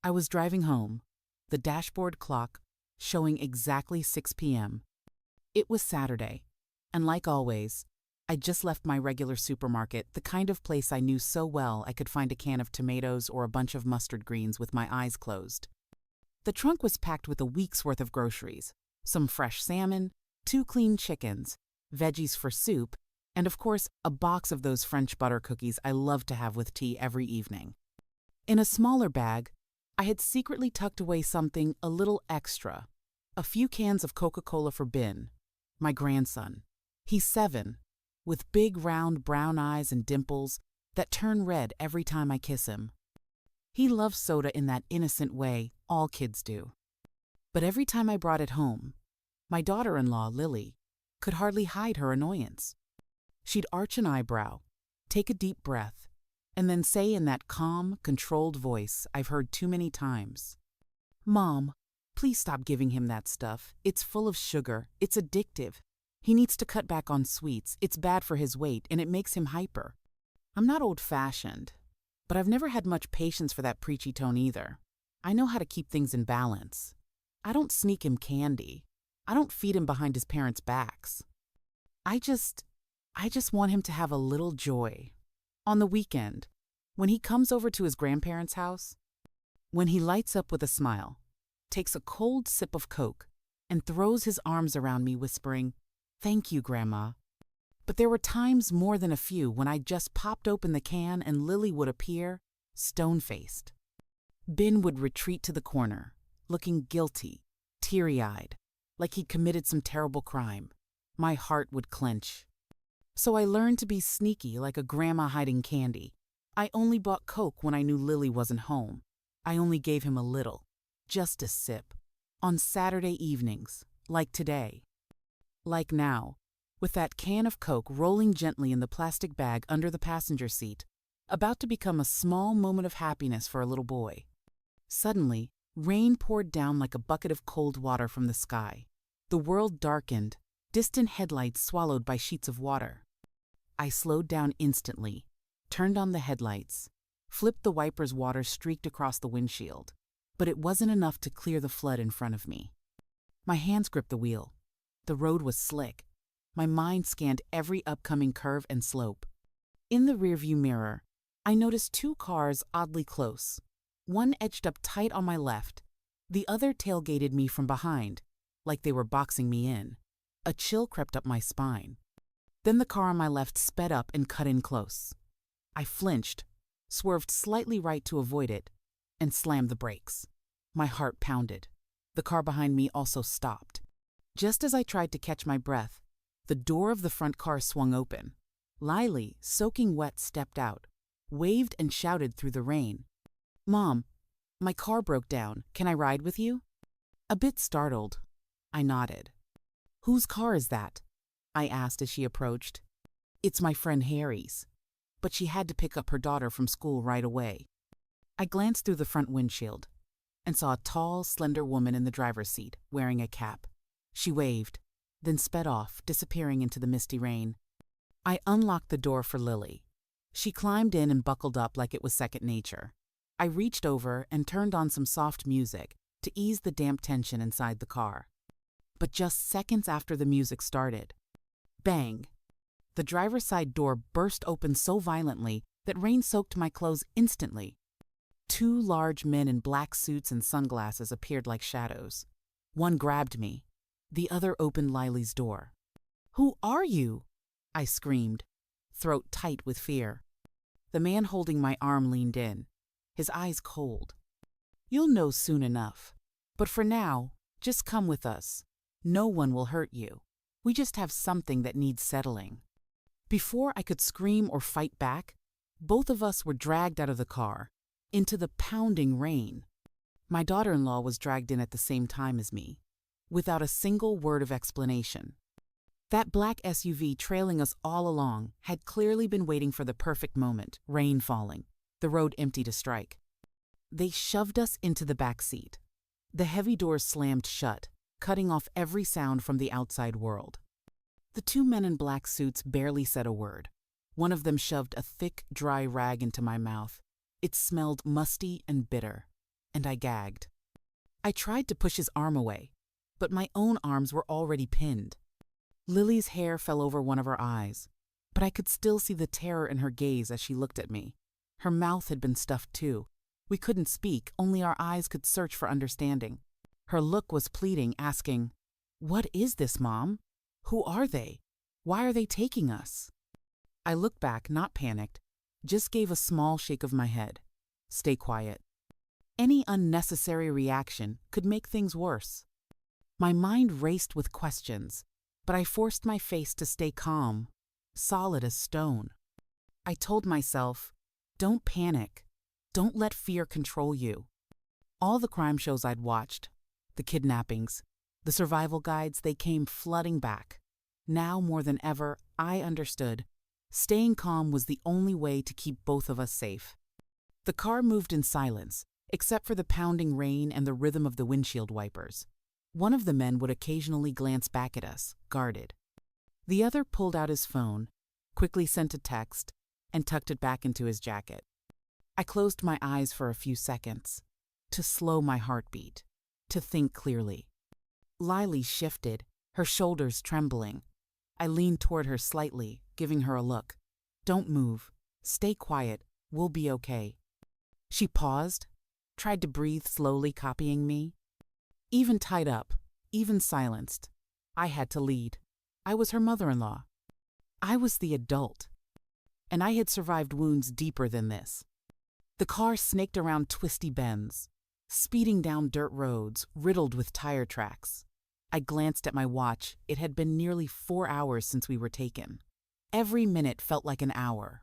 I was driving home, the dashboard clock showing exactly 6 p.m. It was Saturday, and like always, I'd just left my regular supermarket, the kind of place I knew so well I could find a can of tomatoes or a bunch of mustard greens with my eyes closed. The trunk was packed with a week's worth of groceries, some fresh salmon, 2 clean chickens, veggies for soup, and of course, a box of those French butter cookies I love to have with tea every evening. In a smaller bag, I had secretly tucked away something a little extra, a few cans of Coca-Cola for Ben, my grandson. He's 7, with big round brown eyes and dimples that turn red every time I kiss him. He loves soda in that innocent way all kids do. But every time I brought it home, my daughter-in-law, Lily, could hardly hide her annoyance. She'd arch an eyebrow, take a deep breath, and then say in that calm, controlled voice I've heard too many times, "Mom, please stop giving him that stuff. It's full of sugar. It's addictive. He needs to cut back on sweets. It's bad for his weight, and it makes him hyper." I'm not old-fashioned, but I've never had much patience for that preachy tone either. I know how to keep things in balance. I don't sneak him candy. I don't feed him behind his parents' backs. I just want him to have a little joy. On the weekend, when he comes over to his grandparents' house, when he lights up with a smile, takes a cold sip of Coke, and throws his arms around me whispering, "Thank you, Grandma." But there were times more than a few when I just popped open the can and Lily would appear, stone-faced. Ben would retreat to the corner, looking guilty, teary-eyed, like he'd committed some terrible crime. My heart would clench. So I learned to be sneaky like a grandma hiding candy. I only bought Coke when I knew Lily wasn't home. I only gave him a little, just a sip, on Saturday evenings, like today. Like now, with that can of Coke rolling gently in the plastic bag under the passenger seat, about to become a small moment of happiness for a little boy. Suddenly, rain poured down like a bucket of cold water from the sky. The world darkened, distant headlights swallowed by sheets of water. I slowed down instantly, turned on the headlights, flipped the wipers. Water streaked across the windshield, but it wasn't enough to clear the flood in front of me. My hands gripped the wheel. The road was slick. My mind scanned every upcoming curve and slope. In the rearview mirror, I noticed 2 cars oddly close. One edged up tight on my left. The other tailgated me from behind, like they were boxing me in. A chill crept up my spine. Then the car on my left sped up and cut in close. I flinched, swerved slightly right to avoid it, and slammed the brakes. My heart pounded. The car behind me also stopped. Just as I tried to catch my breath, the door of the front car swung open. Lily, soaking wet, stepped out, waved and shouted through the rain, "Mom, my car broke down. Can I ride with you?" A bit startled, I nodded. "Whose car is that?" I asked as she approached. "It's my friend Harry's, but she had to pick up her daughter from school right away." I glanced through the front windshield and saw a tall, slender woman in the driver's seat, wearing a cap. She waved, then sped off, disappearing into the misty rain. I unlocked the door for Lily. She climbed in and buckled up like it was second nature. I reached over and turned on some soft music to ease the damp tension inside the car. But just seconds after the music started, bang! The driver's side door burst open so violently that rain soaked my clothes instantly. 2 large men in black suits and sunglasses appeared like shadows. One grabbed me. The other opened Lily's door. "Who are you?" I screamed, throat tight with fear. The man holding my arm leaned in, his eyes cold. "You'll know soon enough. But for now, just come with us. No one will hurt you. We just have something that needs settling." Before I could scream or fight back, both of us were dragged out of the car, into the pounding rain. My daughter-in-law was dragged in at the same time as me, without a single word of explanation. That black SUV trailing us all along had clearly been waiting for the perfect moment, rain falling, the road empty to strike. They shoved us into the back seat. The heavy doors slammed shut, cutting off every sound from the outside world. The 2 men in black suits barely said a word. One of them shoved a thick, dry rag into my mouth. It smelled musty and bitter. and I gagged. I tried to push his arm away, but my own arms were already pinned. Lily's hair fell over one of her eyes, but I could still see the terror in her gaze as she looked at me. Her mouth had been stuffed too. We couldn't speak, only our eyes could search for understanding. Her look was pleading, asking, "What is this, Mom? Who are they? Why are they taking us?" I looked back, not panicked, just gave a small shake of my head. Stay quiet. Any unnecessary reaction could make things worse. My mind raced with questions, but I forced my face to stay calm, solid as stone. I told myself, don't panic. Don't let fear control you. All the crime shows I'd watched, the kidnappings, the survival guides, they came flooding back. Now more than ever, I understood. Staying calm was the only way to keep both of us safe. The car moved in silence, except for the pounding rain and the rhythm of the windshield wipers. One of the men would occasionally glance back at us, guarded. The other pulled out his phone, quickly sent a text, and tucked it back into his jacket. I closed my eyes for a few seconds, to slow my heartbeat, to think clearly. Lily shifted, her shoulders trembling. I leaned toward her slightly, giving her a look. "Don't move. Stay quiet. We'll be okay." She paused, tried to breathe slowly, copying me. Even tied up, even silenced, I had to lead. I was her mother-in-law. I was the adult. And I had survived wounds deeper than this. The car snaked around twisty bends, speeding down dirt roads riddled with tire tracks. I glanced at my watch. It had been nearly 4 hours since we were taken. Every minute felt like an hour.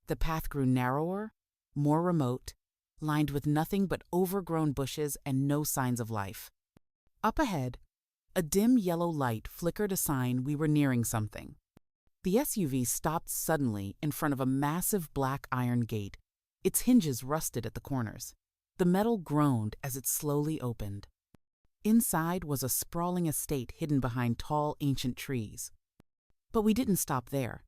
The path grew narrower, more remote, lined with nothing but overgrown bushes and no signs of life. Up ahead, a dim yellow light flickered a sign we were nearing something. The SUV stopped suddenly in front of a massive black iron gate. Its hinges rusted at the corners. The metal groaned as it slowly opened. Inside was a sprawling estate hidden behind tall, ancient trees. But we didn't stop there.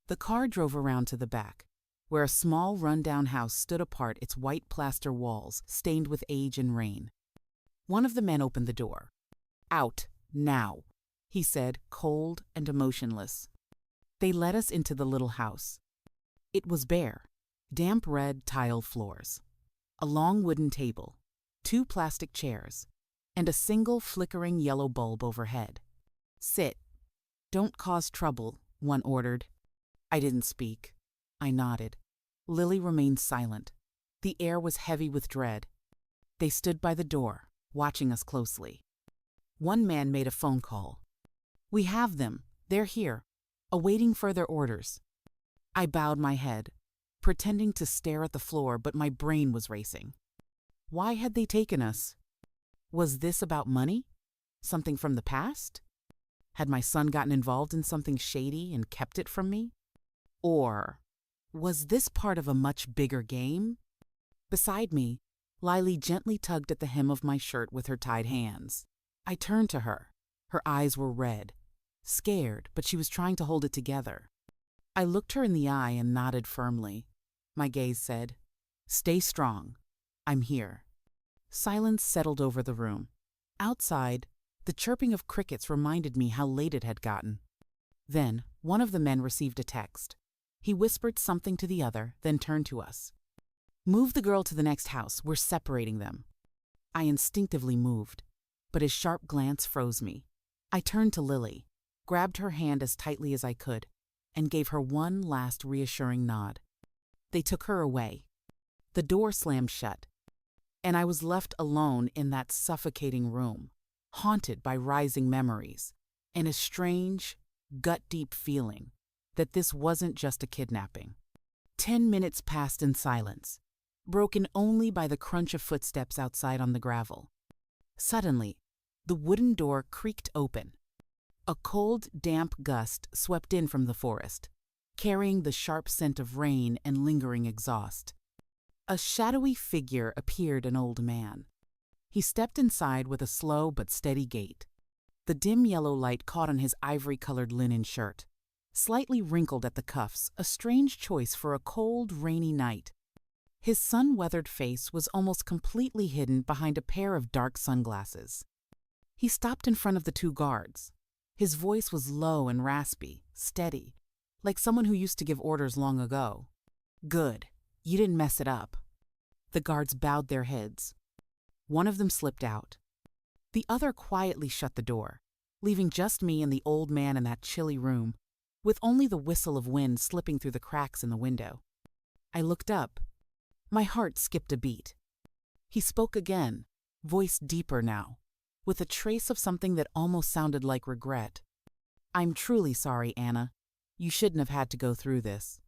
The car drove around to the back, where a small run-down house stood apart, its white plaster walls stained with age and rain. One of the men opened the door. "Out, now," he said, cold and emotionless. They led us into the little house. It was bare, damp red tile floors, a long wooden table, 2 plastic chairs, and a single flickering yellow bulb overhead. "Sit. Don't cause trouble," one ordered. I didn't speak. I nodded. Lily remained silent. The air was heavy with dread. They stood by the door, watching us closely. One man made a phone call. "We have them. They're here, awaiting further orders." I bowed my head, pretending to stare at the floor, but my brain was racing. Why had they taken us? Was this about money? Something from the past? Had my son gotten involved in something shady and kept it from me? Or was this part of a much bigger game? Beside me, Lily gently tugged at the hem of my shirt with her tied hands. I turned to her. Her eyes were red, scared, but she was trying to hold it together. I looked her in the eye and nodded firmly. My gaze said, "Stay strong. I'm here." Silence settled over the room. Outside, the chirping of crickets reminded me how late it had gotten. Then, one of the men received a text. He whispered something to the other, then turned to us. "Move the girl to the next house. We're separating them." I instinctively moved, but his sharp glance froze me. I turned to Lily, grabbed her hand as tightly as I could, and gave her one last reassuring nod. They took her away. The door slammed shut, and I was left alone in that suffocating room, haunted by rising memories and a strange, gut-deep feeling that this wasn't just a kidnapping. 10 minutes passed in silence, broken only by the crunch of footsteps outside on the gravel. Suddenly, the wooden door creaked open. A cold, damp gust swept in from the forest, carrying the sharp scent of rain and lingering exhaust. A shadowy figure appeared, an old man. He stepped inside with a slow but steady gait. The dim yellow light caught on his ivory-colored linen shirt, slightly wrinkled at the cuffs, a strange choice for a cold, rainy night. His sun-weathered face was almost completely hidden behind a pair of dark sunglasses. He stopped in front of the two guards. His voice was low and raspy, steady, like someone who used to give orders long ago. "Good. You didn't mess it up." The guards bowed their heads. One of them slipped out. The other quietly shut the door, leaving just me and the old man in that chilly room, with only the whistle of wind slipping through the cracks in the window. I looked up. My heart skipped a beat. He spoke again, voice deeper now, with a trace of something that almost sounded like regret. "I'm truly sorry, Anna. You shouldn't have had to go through this."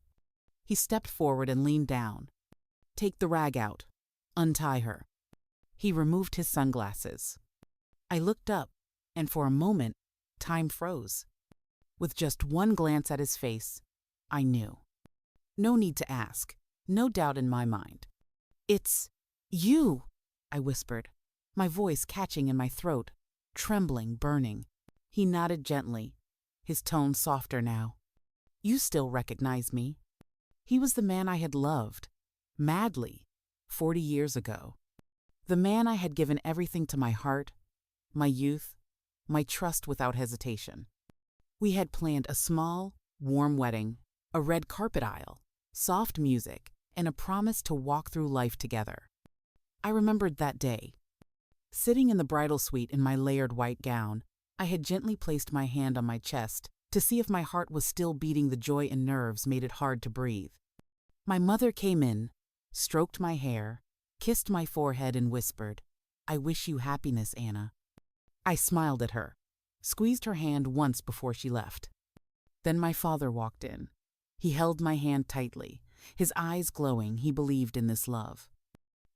He stepped forward and leaned down. "Take the rag out. Untie her." He removed his sunglasses. I looked up, and for a moment, time froze. With just one glance at his face, I knew. No need to ask. No doubt in my mind. "It's you," I whispered, my voice catching in my throat, trembling, burning. He nodded gently, his tone softer now. "You still recognize me." He was the man I had loved, madly, 40 years ago. The man I had given everything to my heart, my youth, my trust without hesitation. We had planned a small, warm wedding, a red carpet aisle, soft music, and a promise to walk through life together. I remembered that day. Sitting in the bridal suite in my layered white gown, I had gently placed my hand on my chest to see if my heart was still beating. The joy and nerves made it hard to breathe. My mother came in, stroked my hair, kissed my forehead, and whispered, "I wish you happiness, Anna." I smiled at her, squeezed her hand once before she left. Then my father walked in. He held my hand tightly, his eyes glowing. He believed in this love.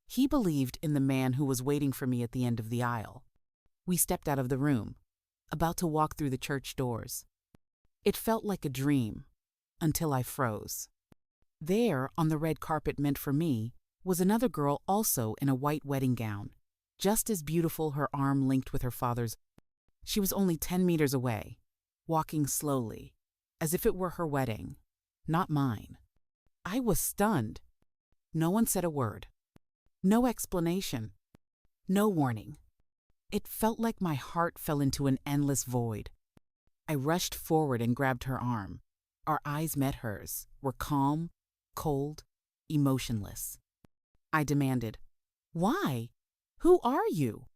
He believed in the man who was waiting for me at the end of the aisle. We stepped out of the room, about to walk through the church doors. It felt like a dream, until I froze. There, on the red carpet meant for me, was another girl also in a white wedding gown, just as beautiful, her arm linked with her father's. She was only 10 meters away, walking slowly, as if it were her wedding, not mine. I was stunned. No one said a word. No explanation. No warning. It felt like my heart fell into an endless void. I rushed forward and grabbed her arm. Our eyes met hers, were calm, cold, emotionless. I demanded, "Why? Who are you?"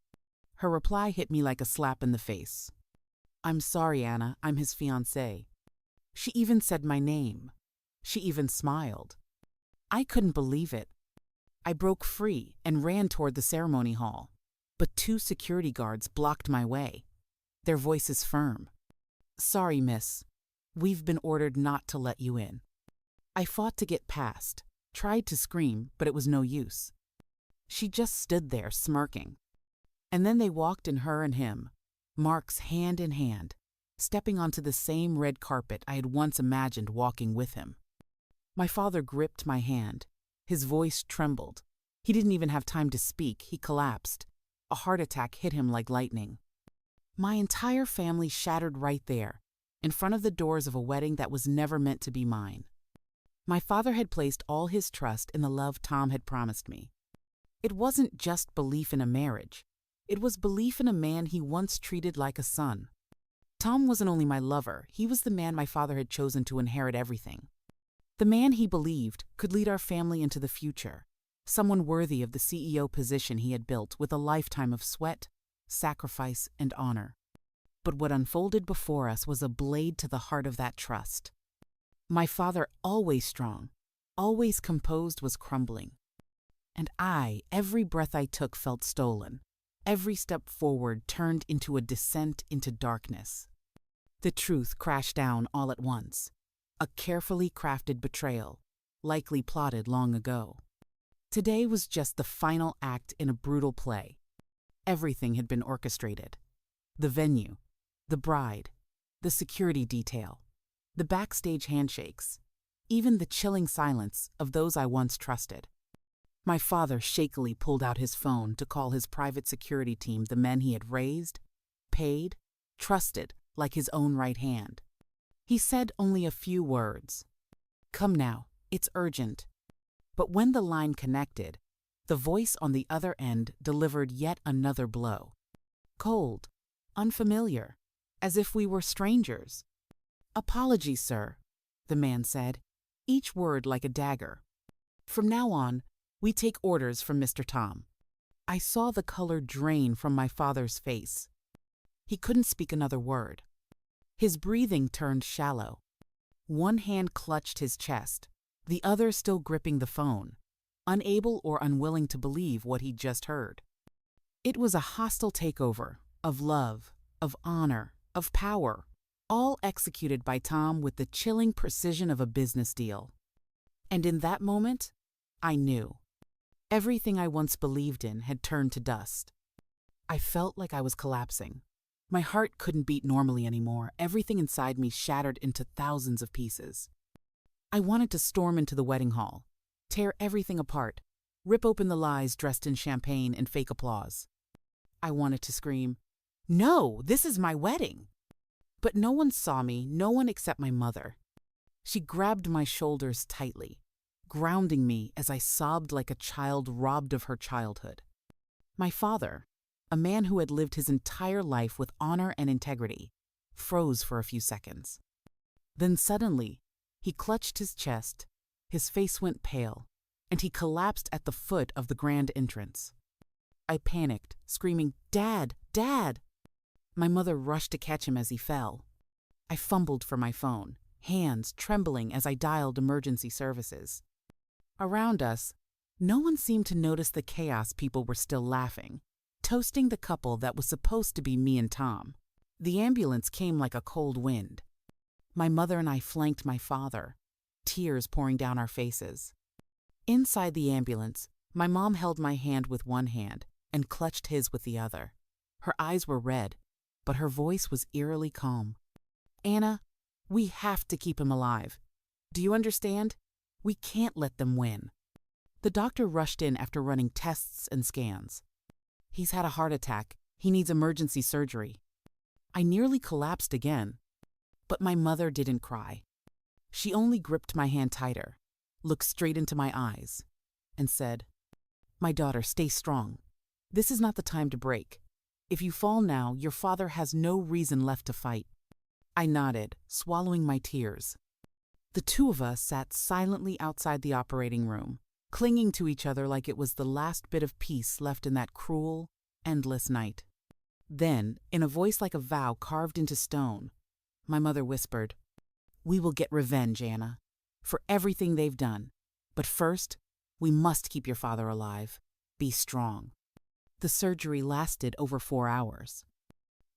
Her reply hit me like a slap in the face. "I'm sorry, Anna, I'm his fiancée." She even said my name. She even smiled. I couldn't believe it. I broke free and ran toward the ceremony hall, but 2 security guards blocked my way, their voices firm. "Sorry, miss. We've been ordered not to let you in." I fought to get past, tried to scream, but it was no use. She just stood there, smirking. And then they walked in, her and him, Mark's hand in hand, stepping onto the same red carpet I had once imagined walking with him. My father gripped my hand. His voice trembled. He didn't even have time to speak. He collapsed. A heart attack hit him like lightning. My entire family shattered right there, in front of the doors of a wedding that was never meant to be mine. My father had placed all his trust in the love Tom had promised me. It wasn't just belief in a marriage. It was belief in a man he once treated like a son. Tom wasn't only my lover, he was the man my father had chosen to inherit everything. The man he believed could lead our family into the future, someone worthy of the CEO position he had built with a lifetime of sweat, sacrifice, and honor. But what unfolded before us was a blade to the heart of that trust. My father, always strong, always composed, was crumbling. And every breath I took felt stolen. Every step forward turned into a descent into darkness. The truth crashed down all at once. A carefully crafted betrayal, likely plotted long ago. Today was just the final act in a brutal play. Everything had been orchestrated. The venue, the bride, the security detail, the backstage handshakes, even the chilling silence of those I once trusted. My father shakily pulled out his phone to call his private security team, the men he had raised, paid, trusted like his own right hand. He said only a few words. "Come now, it's urgent." But when the line connected, the voice on the other end delivered yet another blow. Cold, unfamiliar, as if we were strangers. "Apologies, sir," the man said, each word like a dagger. "From now on, we take orders from Mr. Tom." I saw the color drain from my father's face. He couldn't speak another word. His breathing turned shallow. One hand clutched his chest, the other still gripping the phone, unable or unwilling to believe what he'd just heard. It was a hostile takeover of love, of honor, of power, all executed by Tom with the chilling precision of a business deal. And in that moment, I knew. Everything I once believed in had turned to dust. I felt like I was collapsing. My heart couldn't beat normally anymore. Everything inside me shattered into thousands of pieces. I wanted to storm into the wedding hall, tear everything apart, rip open the lies dressed in champagne and fake applause. I wanted to scream, "No, this is my wedding!" But no one saw me, no one except my mother. She grabbed my shoulders tightly, grounding me as I sobbed like a child robbed of her childhood. My father, a man who had lived his entire life with honor and integrity, froze for a few seconds. Then suddenly, he clutched his chest, his face went pale, and he collapsed at the foot of the grand entrance. I panicked, screaming, "Dad! Dad!" My mother rushed to catch him as he fell. I fumbled for my phone, hands trembling as I dialed emergency services. Around us, no one seemed to notice the chaos. People were still laughing, toasting the couple that was supposed to be me and Tom. The ambulance came like a cold wind. My mother and I flanked my father, tears pouring down our faces. Inside the ambulance, my mom held my hand with one hand and clutched his with the other. Her eyes were red, but her voice was eerily calm. "Anna, we have to keep him alive. Do you understand? We can't let them win." The doctor rushed in after running tests and scans. "He's had a heart attack. He needs emergency surgery." I nearly collapsed again. But my mother didn't cry. She only gripped my hand tighter, looked straight into my eyes, and said, "My daughter, stay strong. This is not the time to break. If you fall now, your father has no reason left to fight." I nodded, swallowing my tears. The two of us sat silently outside the operating room, clinging to each other like it was the last bit of peace left in that cruel, endless night. Then, in a voice like a vow carved into stone, my mother whispered, "We will get revenge, Anna, for everything they've done. But first, we must keep your father alive. Be strong." The surgery lasted over 4 hours.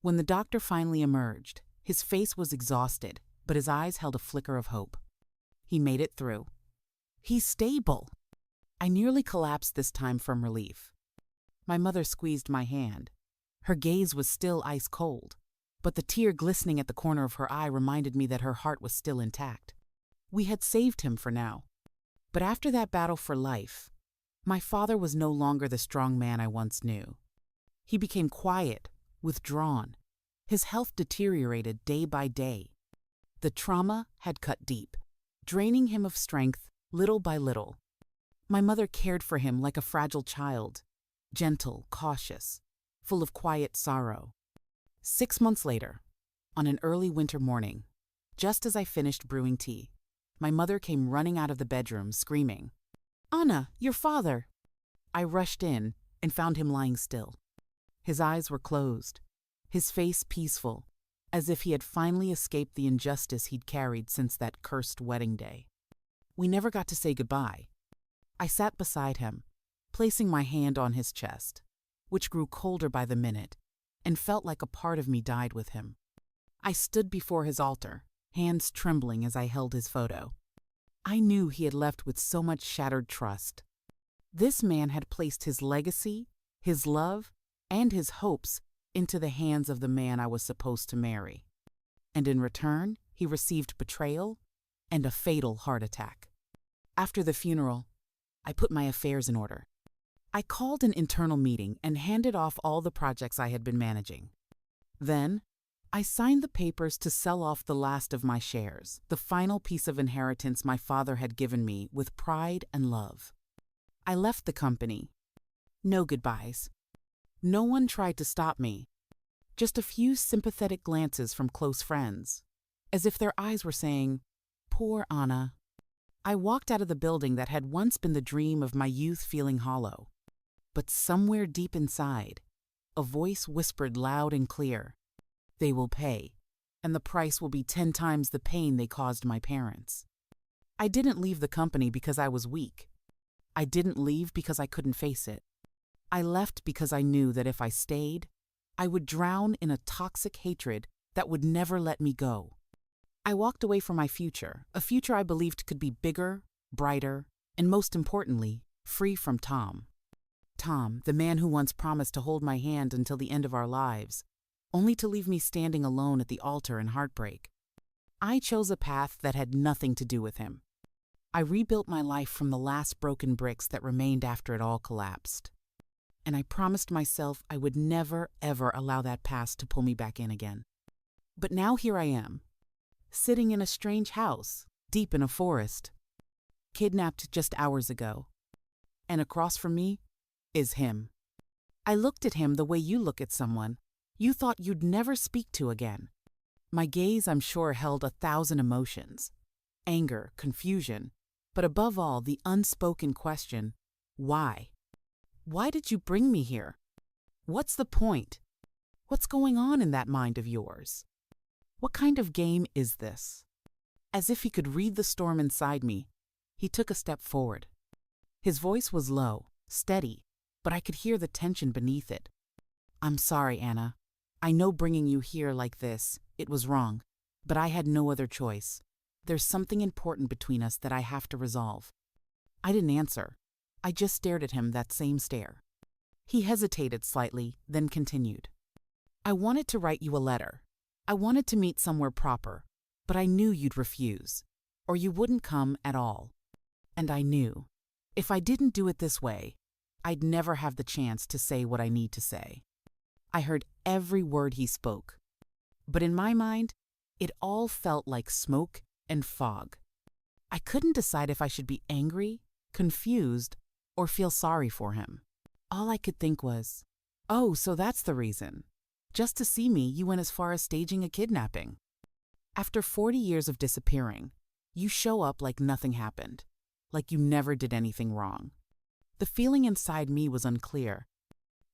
When the doctor finally emerged, his face was exhausted, but his eyes held a flicker of hope. He made it through. "He's stable." I nearly collapsed this time from relief. My mother squeezed my hand. Her gaze was still ice cold, but the tear glistening at the corner of her eye reminded me that her heart was still intact. We had saved him for now. But after that battle for life, my father was no longer the strong man I once knew. He became quiet, withdrawn. His health deteriorated day by day. The trauma had cut deep, draining him of strength little by little. My mother cared for him like a fragile child, gentle, cautious, full of quiet sorrow. 6 months later, on an early winter morning, just as I finished brewing tea, my mother came running out of the bedroom, screaming, "Anna, your father!" I rushed in and found him lying still. His eyes were closed, his face peaceful, as if he had finally escaped the injustice he'd carried since that cursed wedding day. We never got to say goodbye. I sat beside him, placing my hand on his chest, which grew colder by the minute, and felt like a part of me died with him. I stood before his altar, hands trembling as I held his photo. I knew he had left with so much shattered trust. This man had placed his legacy, his love, and his hopes into the hands of the man I was supposed to marry. And in return, he received betrayal and a fatal heart attack. After the funeral, I put my affairs in order. I called an internal meeting and handed off all the projects I had been managing. Then, I signed the papers to sell off the last of my shares, the final piece of inheritance my father had given me with pride and love. I left the company. No goodbyes. No one tried to stop me. Just a few sympathetic glances from close friends, as if their eyes were saying, "Poor Anna." I walked out of the building that had once been the dream of my youth feeling hollow. But somewhere deep inside, a voice whispered loud and clear, "They will pay, and the price will be 10 times the pain they caused my parents." I didn't leave the company because I was weak. I didn't leave because I couldn't face it. I left because I knew that if I stayed, I would drown in a toxic hatred that would never let me go. I walked away from my future, a future I believed could be bigger, brighter, and most importantly, free from Tom. Tom, the man who once promised to hold my hand until the end of our lives, only to leave me standing alone at the altar in heartbreak. I chose a path that had nothing to do with him. I rebuilt my life from the last broken bricks that remained after it all collapsed. And I promised myself I would never, ever allow that past to pull me back in again. But now here I am, sitting in a strange house, deep in a forest, kidnapped just hours ago. And across from me is him. I looked at him the way you look at someone you thought you'd never speak to again. My gaze, I'm sure, held 1,000 emotions. Anger, confusion, but above all, the unspoken question, why? Why did you bring me here? What's the point? What's going on in that mind of yours? What kind of game is this? As if he could read the storm inside me, he took a step forward. His voice was low, steady, but I could hear the tension beneath it. "I'm sorry, Anna. I know bringing you here like this, it was wrong, but I had no other choice. There's something important between us that I have to resolve." I didn't answer. I just stared at him that same stare. He hesitated slightly, then continued. "I wanted to write you a letter. I wanted to meet somewhere proper, but I knew you'd refuse, or you wouldn't come at all. And I knew, if I didn't do it this way, I'd never have the chance to say what I need to say." I heard every word he spoke, but in my mind, it all felt like smoke and fog. I couldn't decide if I should be angry, confused, or feel sorry for him. All I could think was, "Oh, so that's the reason. Just to see me, you went as far as staging a kidnapping. After 40 years of disappearing, you show up like nothing happened, like you never did anything wrong." The feeling inside me was unclear.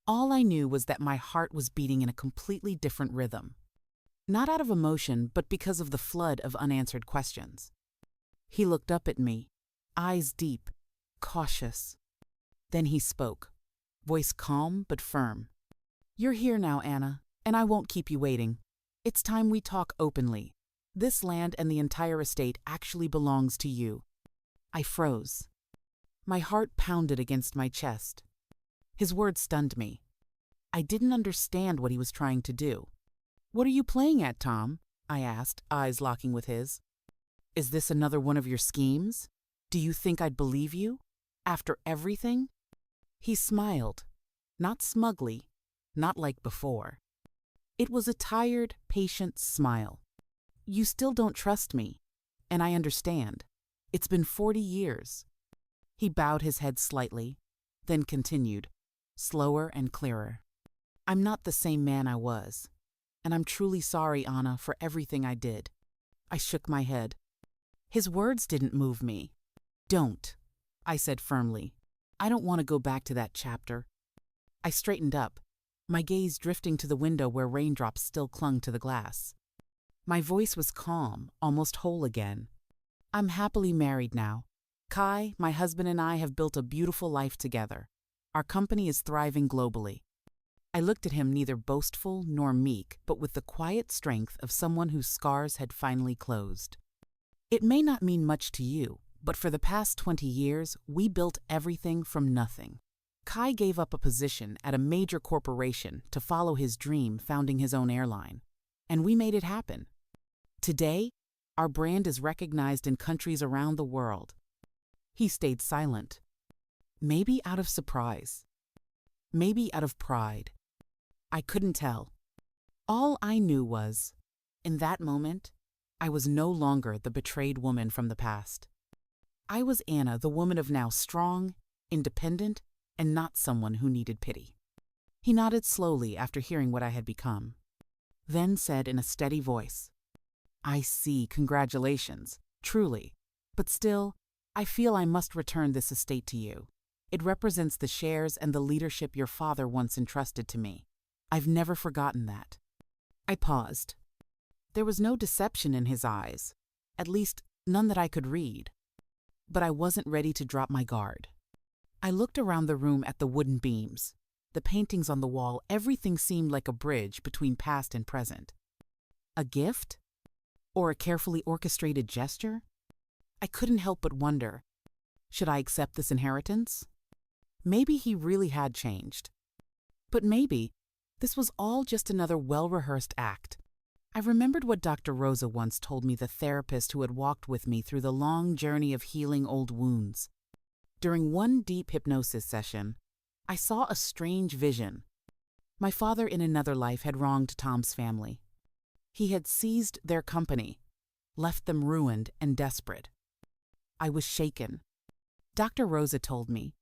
All I knew was that my heart was beating in a completely different rhythm. Not out of emotion, but because of the flood of unanswered questions. He looked up at me, eyes deep, cautious. Then he spoke, voice calm but firm. "You're here now, Anna, and I won't keep you waiting. It's time we talk openly. This land and the entire estate actually belongs to you." I froze. My heart pounded against my chest. His words stunned me. I didn't understand what he was trying to do. "What are you playing at, Tom?" I asked, eyes locking with his. "Is this another one of your schemes? Do you think I'd believe you? After everything?" He smiled, not smugly, not like before. It was a tired, patient smile. "You still don't trust me, and I understand. It's been 40 years. He bowed his head slightly, then continued, slower and clearer. "I'm not the same man I was, and I'm truly sorry, Anna, for everything I did." I shook my head. His words didn't move me. "Don't," I said firmly. "I don't want to go back to that chapter." I straightened up, my gaze drifting to the window where raindrops still clung to the glass. My voice was calm, almost whole again. "I'm happily married now. Kai, my husband, and I have built a beautiful life together. Our company is thriving globally." I looked at him neither boastful nor meek, but with the quiet strength of someone whose scars had finally closed. "It may not mean much to you, but for the past 20 years, we built everything from nothing." Kai gave up a position at a major corporation to follow his dream, founding his own airline. And we made it happen. Today, our brand is recognized in countries around the world. He stayed silent. Maybe out of surprise. Maybe out of pride. I couldn't tell. All I knew was, in that moment, I was no longer the betrayed woman from the past. I was Anna, the woman of now, strong, independent, and not someone who needed pity. He nodded slowly after hearing what I had become, then said in a steady voice, "I see, congratulations, truly. But still, I feel I must return this estate to you. It represents the shares and the leadership your father once entrusted to me. I've never forgotten that." I paused. There was no deception in his eyes, at least none that I could read. But I wasn't ready to drop my guard. I looked around the room at the wooden beams, the paintings on the wall. Everything seemed like a bridge between past and present. A gift? Or a carefully orchestrated gesture? I couldn't help but wonder, should I accept this inheritance? Maybe he really had changed. But maybe this was all just another well-rehearsed act. I remembered what Dr. Rosa once told me, the therapist who had walked with me through the long journey of healing old wounds. During one deep hypnosis session, I saw a strange vision. My father in another life had wronged Tom's family. He had seized their company, left them ruined and desperate. I was shaken. Dr. Rosa told me,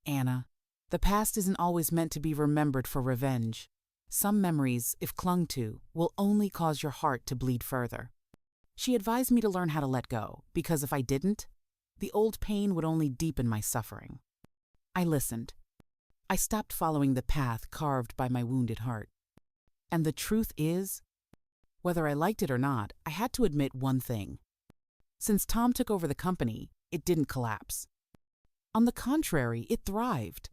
"Anna, the past isn't always meant to be remembered for revenge. Some memories, if clung to, will only cause your heart to bleed further." She advised me to learn how to let go, because if I didn't, the old pain would only deepen my suffering. I listened. I stopped following the path carved by my wounded heart. And the truth is, whether I liked it or not, I had to admit one thing. Since Tom took over the company, it didn't collapse. On the contrary, it thrived.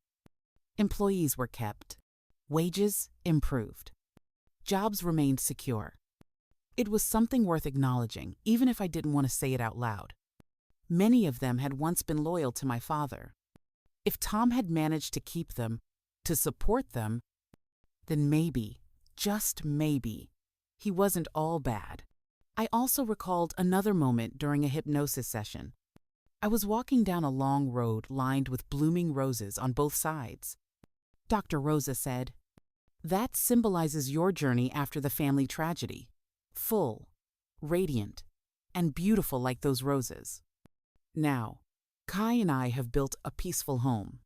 Employees were kept. Wages improved. Jobs remained secure. It was something worth acknowledging, even if I didn't want to say it out loud. Many of them had once been loyal to my father. If Tom had managed to keep them, to support them, then maybe, just maybe, he wasn't all bad. I also recalled another moment during a hypnosis session. I was walking down a long road lined with blooming roses on both sides. Dr. Rosa said, "That symbolizes your journey after the family tragedy. Full, radiant, and beautiful like those roses. Now, Kai and I have built a peaceful home,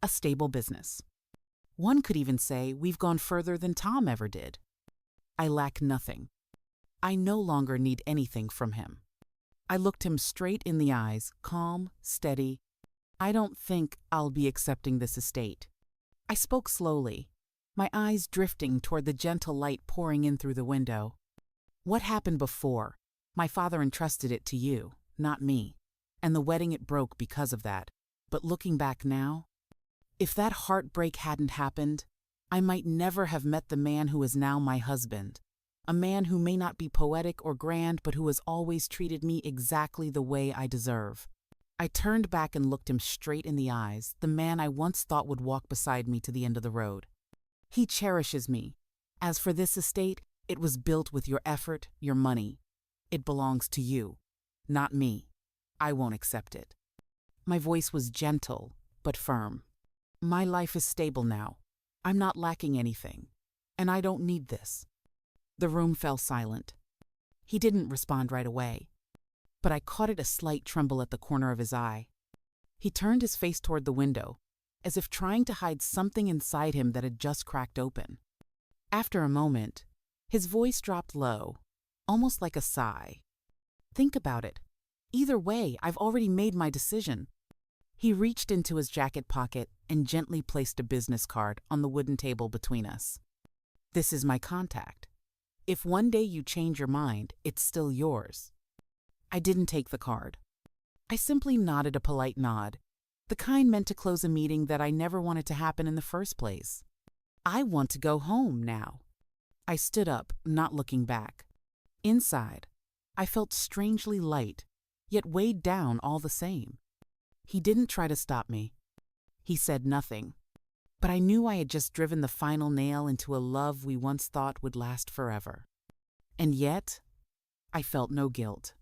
a stable business. One could even say we've gone further than Tom ever did. I lack nothing. I no longer need anything from him." I looked him straight in the eyes, calm, steady. "I don't think I'll be accepting this estate." I spoke slowly, my eyes drifting toward the gentle light pouring in through the window. "What happened before? My father entrusted it to you, not me, and the wedding, it broke because of that. But looking back now, if that heartbreak hadn't happened, I might never have met the man who is now my husband. A man who may not be poetic or grand, but who has always treated me exactly the way I deserve." I turned back and looked him straight in the eyes, the man I once thought would walk beside me to the end of the road. "He cherishes me. As for this estate, it was built with your effort, your money. It belongs to you, not me. I won't accept it." My voice was gentle, but firm. "My life is stable now. I'm not lacking anything, and I don't need this." The room fell silent. He didn't respond right away, but I caught a slight tremble at the corner of his eye. He turned his face toward the window, as if trying to hide something inside him that had just cracked open. After a moment, his voice dropped low, almost like a sigh. "Think about it. Either way, I've already made my decision." He reached into his jacket pocket and gently placed a business card on the wooden table between us. "This is my contact. If one day you change your mind, it's still yours." I didn't take the card. I simply nodded a polite nod, the kind meant to close a meeting that I never wanted to happen in the first place. I want to go home now. I stood up, not looking back. Inside, I felt strangely light, yet weighed down all the same. He didn't try to stop me. He said nothing. But I knew I had just driven the final nail into a love we once thought would last forever. And yet, I felt no guilt.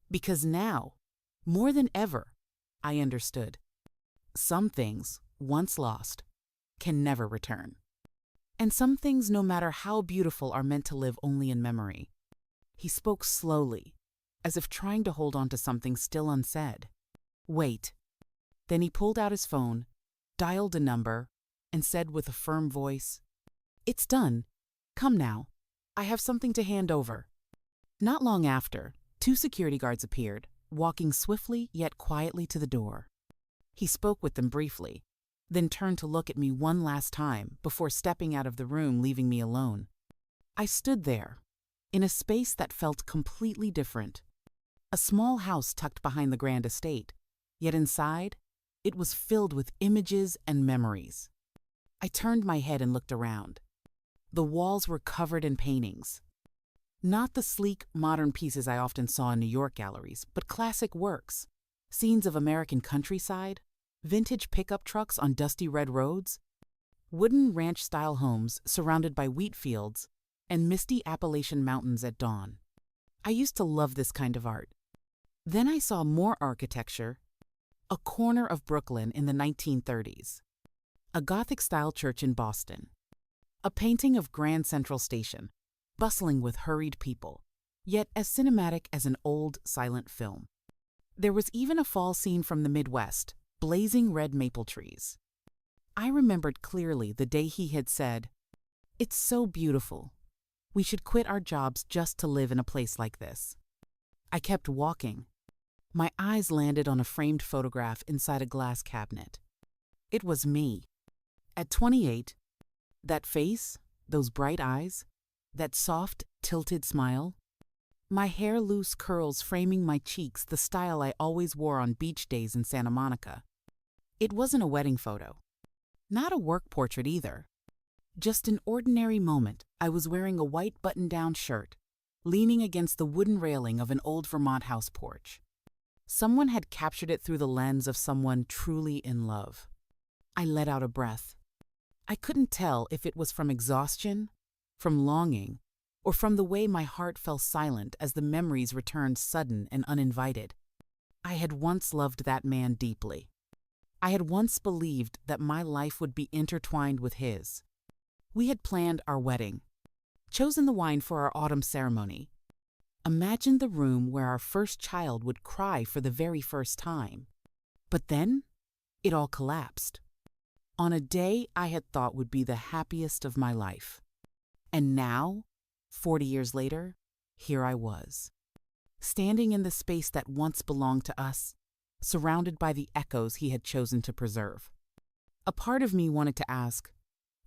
Because now, more than ever, I understood. Some things, once lost, can never return. And some things, no matter how beautiful, are meant to live only in memory. He spoke slowly, as if trying to hold on to something still unsaid. Wait. Then he pulled out his phone, dialed a number, and said with a firm voice, "It's done. Come now. I have something to hand over." Not long after, 2 security guards appeared, walking swiftly yet quietly to the door. He spoke with them briefly, then turned to look at me one last time before stepping out of the room, leaving me alone. I stood there, in a space that felt completely different. A small house tucked behind the grand estate, yet inside, it was filled with images and memories. I turned my head and looked around. The walls were covered in paintings. Not the sleek, modern pieces I often saw in New York galleries, but classic works. Scenes of American countryside, vintage pickup trucks on dusty red roads, wooden ranch-style homes surrounded by wheat fields, and misty Appalachian mountains at dawn. I used to love this kind of art. Then I saw more architecture, a corner of Brooklyn in the 1930s, a Gothic-style church in Boston, a painting of Grand Central Station, bustling with hurried people, yet as cinematic as an old, silent film. There was even a fall scene from the Midwest, blazing red maple trees. I remembered clearly the day he had said, "It's so beautiful. We should quit our jobs just to live in a place like this." I kept walking. My eyes landed on a framed photograph inside a glass cabinet. It was me. At 28, that face, those bright eyes, that soft, tilted smile, my hair loose curls framing my cheeks the style I always wore on beach days in Santa Monica. It wasn't a wedding photo. Not a work portrait either. Just an ordinary moment. I was wearing a white button-down shirt, leaning against the wooden railing of an old Vermont house porch. Someone had captured it through the lens of someone truly in love. I let out a breath. I couldn't tell if it was from exhaustion, from longing, or from the way my heart fell silent as the memories returned sudden and uninvited. I had once loved that man deeply. I had once believed that my life would be intertwined with his. We had planned our wedding, chosen the wine for our autumn ceremony, imagined the room where our first child would cry for the very first time. But then, it all collapsed. On a day I had thought would be the happiest of my life. And now, 40 years later, here I was, standing in the space that once belonged to us, surrounded by the echoes he had chosen to preserve. A part of me wanted to ask,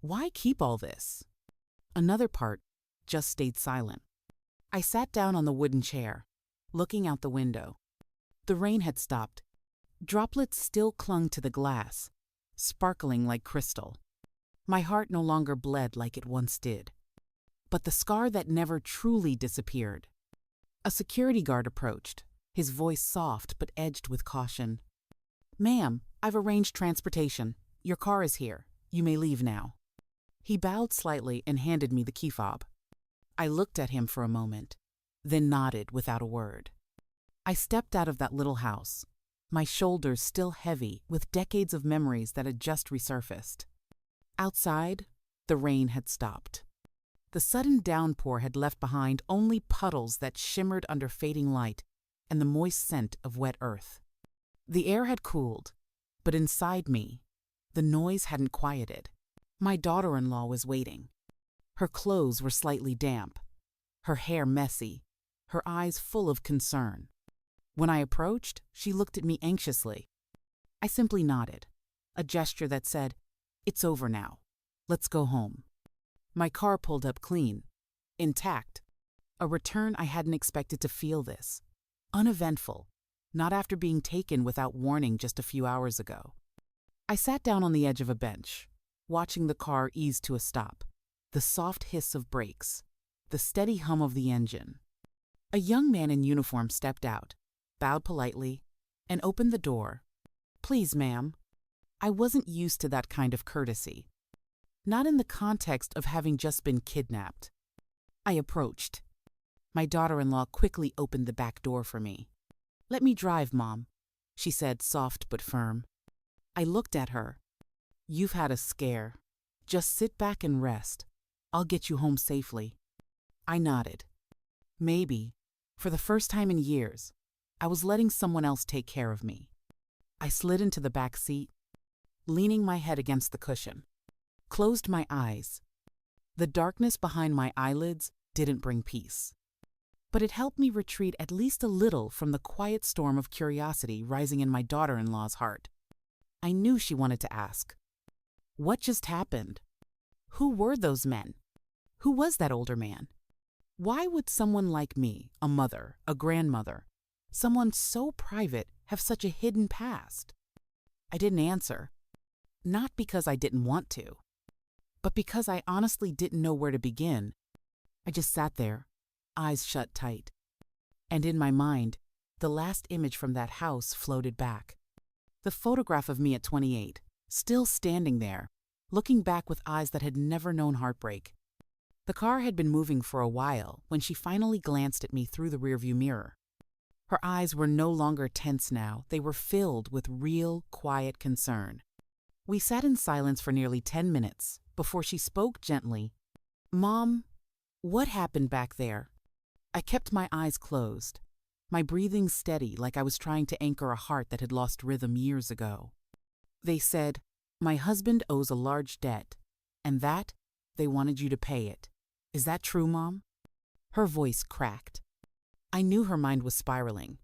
why keep all this? Another part just stayed silent. I sat down on the wooden chair, looking out the window. The rain had stopped. Droplets still clung to the glass, sparkling like crystal. My heart no longer bled like it once did. But the scar that never truly disappeared. A security guard approached, his voice soft but edged with caution. "Ma'am, I've arranged transportation. Your car is here. You may leave now." He bowed slightly and handed me the key fob. I looked at him for a moment, then nodded without a word. I stepped out of that little house, my shoulders still heavy with decades of memories that had just resurfaced. Outside, the rain had stopped. The sudden downpour had left behind only puddles that shimmered under fading light and the moist scent of wet earth. The air had cooled, but inside me, the noise hadn't quieted. My daughter-in-law was waiting. Her clothes were slightly damp, her hair messy, her eyes full of concern. When I approached, she looked at me anxiously. I simply nodded, a gesture that said, "It's over now. Let's go home." My car pulled up clean, intact. A return I hadn't expected to feel this. Uneventful, not after being taken without warning just a few hours ago. I sat down on the edge of a bench, watching the car ease to a stop, the soft hiss of brakes, the steady hum of the engine. A young man in uniform stepped out, bowed politely, and opened the door. "Please, ma'am." I wasn't used to that kind of courtesy. Not in the context of having just been kidnapped. I approached. My daughter-in-law quickly opened the back door for me. "Let me drive, Mom," she said, soft but firm. I looked at her. "You've had a scare. Just sit back and rest. I'll get you home safely. I nodded. Maybe, for the first time in years, I was letting someone else take care of me. I slid into the back seat, leaning my head against the cushion, closed my eyes. The darkness behind my eyelids didn't bring peace, but it helped me retreat at least a little from the quiet storm of curiosity rising in my daughter-in-law's heart. I knew she wanted to ask, what just happened? Who were those men? Who was that older man? Why would someone like me, a mother, a grandmother, someone so private, have such a hidden past? I didn't answer, not because I didn't want to, but because I honestly didn't know where to begin. I just sat there, eyes shut tight. And in my mind, the last image from that house floated back. The photograph of me at 28, still standing there, looking back with eyes that had never known heartbreak. The car had been moving for a while when she finally glanced at me through the rearview mirror. Her eyes were no longer tense now. They were filled with real, quiet concern. We sat in silence for nearly 10 minutes before she spoke gently. Mom, what happened back there? I kept my eyes closed, my breathing steady like I was trying to anchor a heart that had lost rhythm years ago. They said, my husband owes a large debt, and that they wanted you to pay it. Is that true, Mom? Her voice cracked. I knew her mind was spiraling.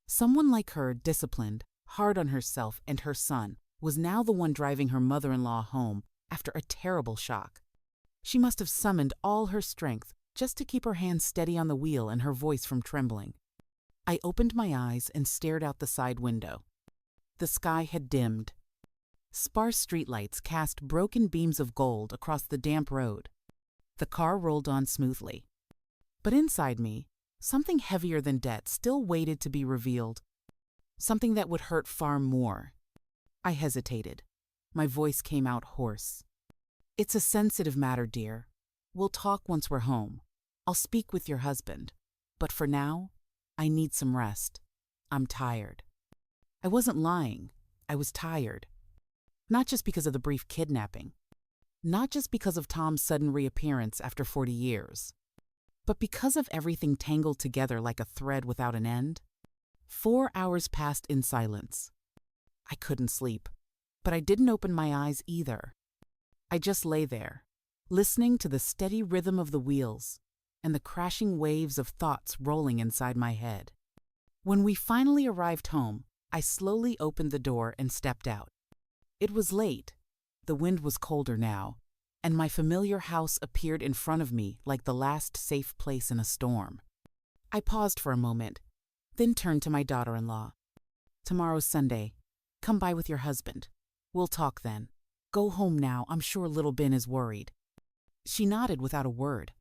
Someone like her, disciplined, hard on herself and her son, was now the one driving her mother-in-law home after a terrible shock. She must have summoned all her strength just to keep her hands steady on the wheel and her voice from trembling. I opened my eyes and stared out the side window. The sky had dimmed. Sparse streetlights cast broken beams of gold across the damp road. The car rolled on smoothly. But inside me, something heavier than debt still waited to be revealed. Something that would hurt far more. I hesitated. My voice came out hoarse. It's a sensitive matter, dear. We'll talk once we're home. I'll speak with your husband. But for now, I need some rest. I'm tired. I wasn't lying. I was tired. Not just because of the brief kidnapping. Not just because of Tom's sudden reappearance after 40 years. But because of everything tangled together like a thread without an end. 4 hours passed in silence. I couldn't sleep, but I didn't open my eyes either. I just lay there, listening to the steady rhythm of the wheels and the crashing waves of thoughts rolling inside my head. When we finally arrived home, I slowly opened the door and stepped out. It was late. The wind was colder now, and my familiar house appeared in front of me like the last safe place in a storm. I paused for a moment, then turned to my daughter-in-law. Tomorrow's Sunday. Come by with your husband. We'll talk then. Go home now. I'm sure little Ben is worried. She nodded without a word.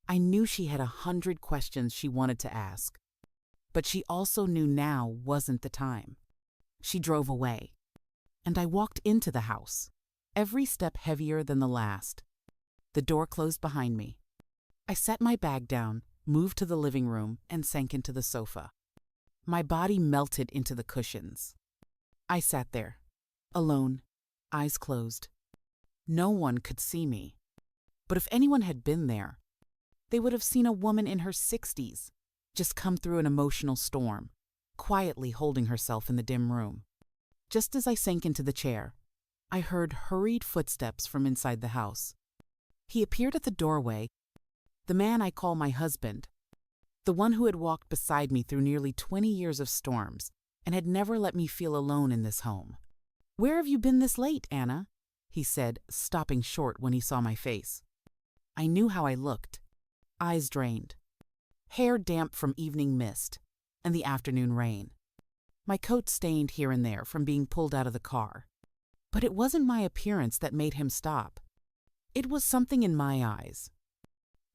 I knew she had 100 questions she wanted to ask, but she also knew now wasn't the time. She drove away, and I walked into the house, every step heavier than the last. The door closed behind me. I set my bag down, moved to the living room, and sank into the sofa. My body melted into the cushions. I sat there, alone, eyes closed. No one could see me. But if anyone had been there, they would have seen a woman in her 60s just come through an emotional storm, quietly holding herself in the dim room. Just as I sank into the chair, I heard hurried footsteps from inside the house. He appeared at the doorway, the man I call my husband, the one who had walked beside me through nearly 20 years of storms and had never let me feel alone in this home. "Where have you been this late, Anna?" he said, stopping short when he saw my face. I knew how I looked. Eyes drained, hair damp from evening mist and the afternoon rain. My coat stained here and there from being pulled out of the car. But it wasn't my appearance that made him stop. It was something in my eyes.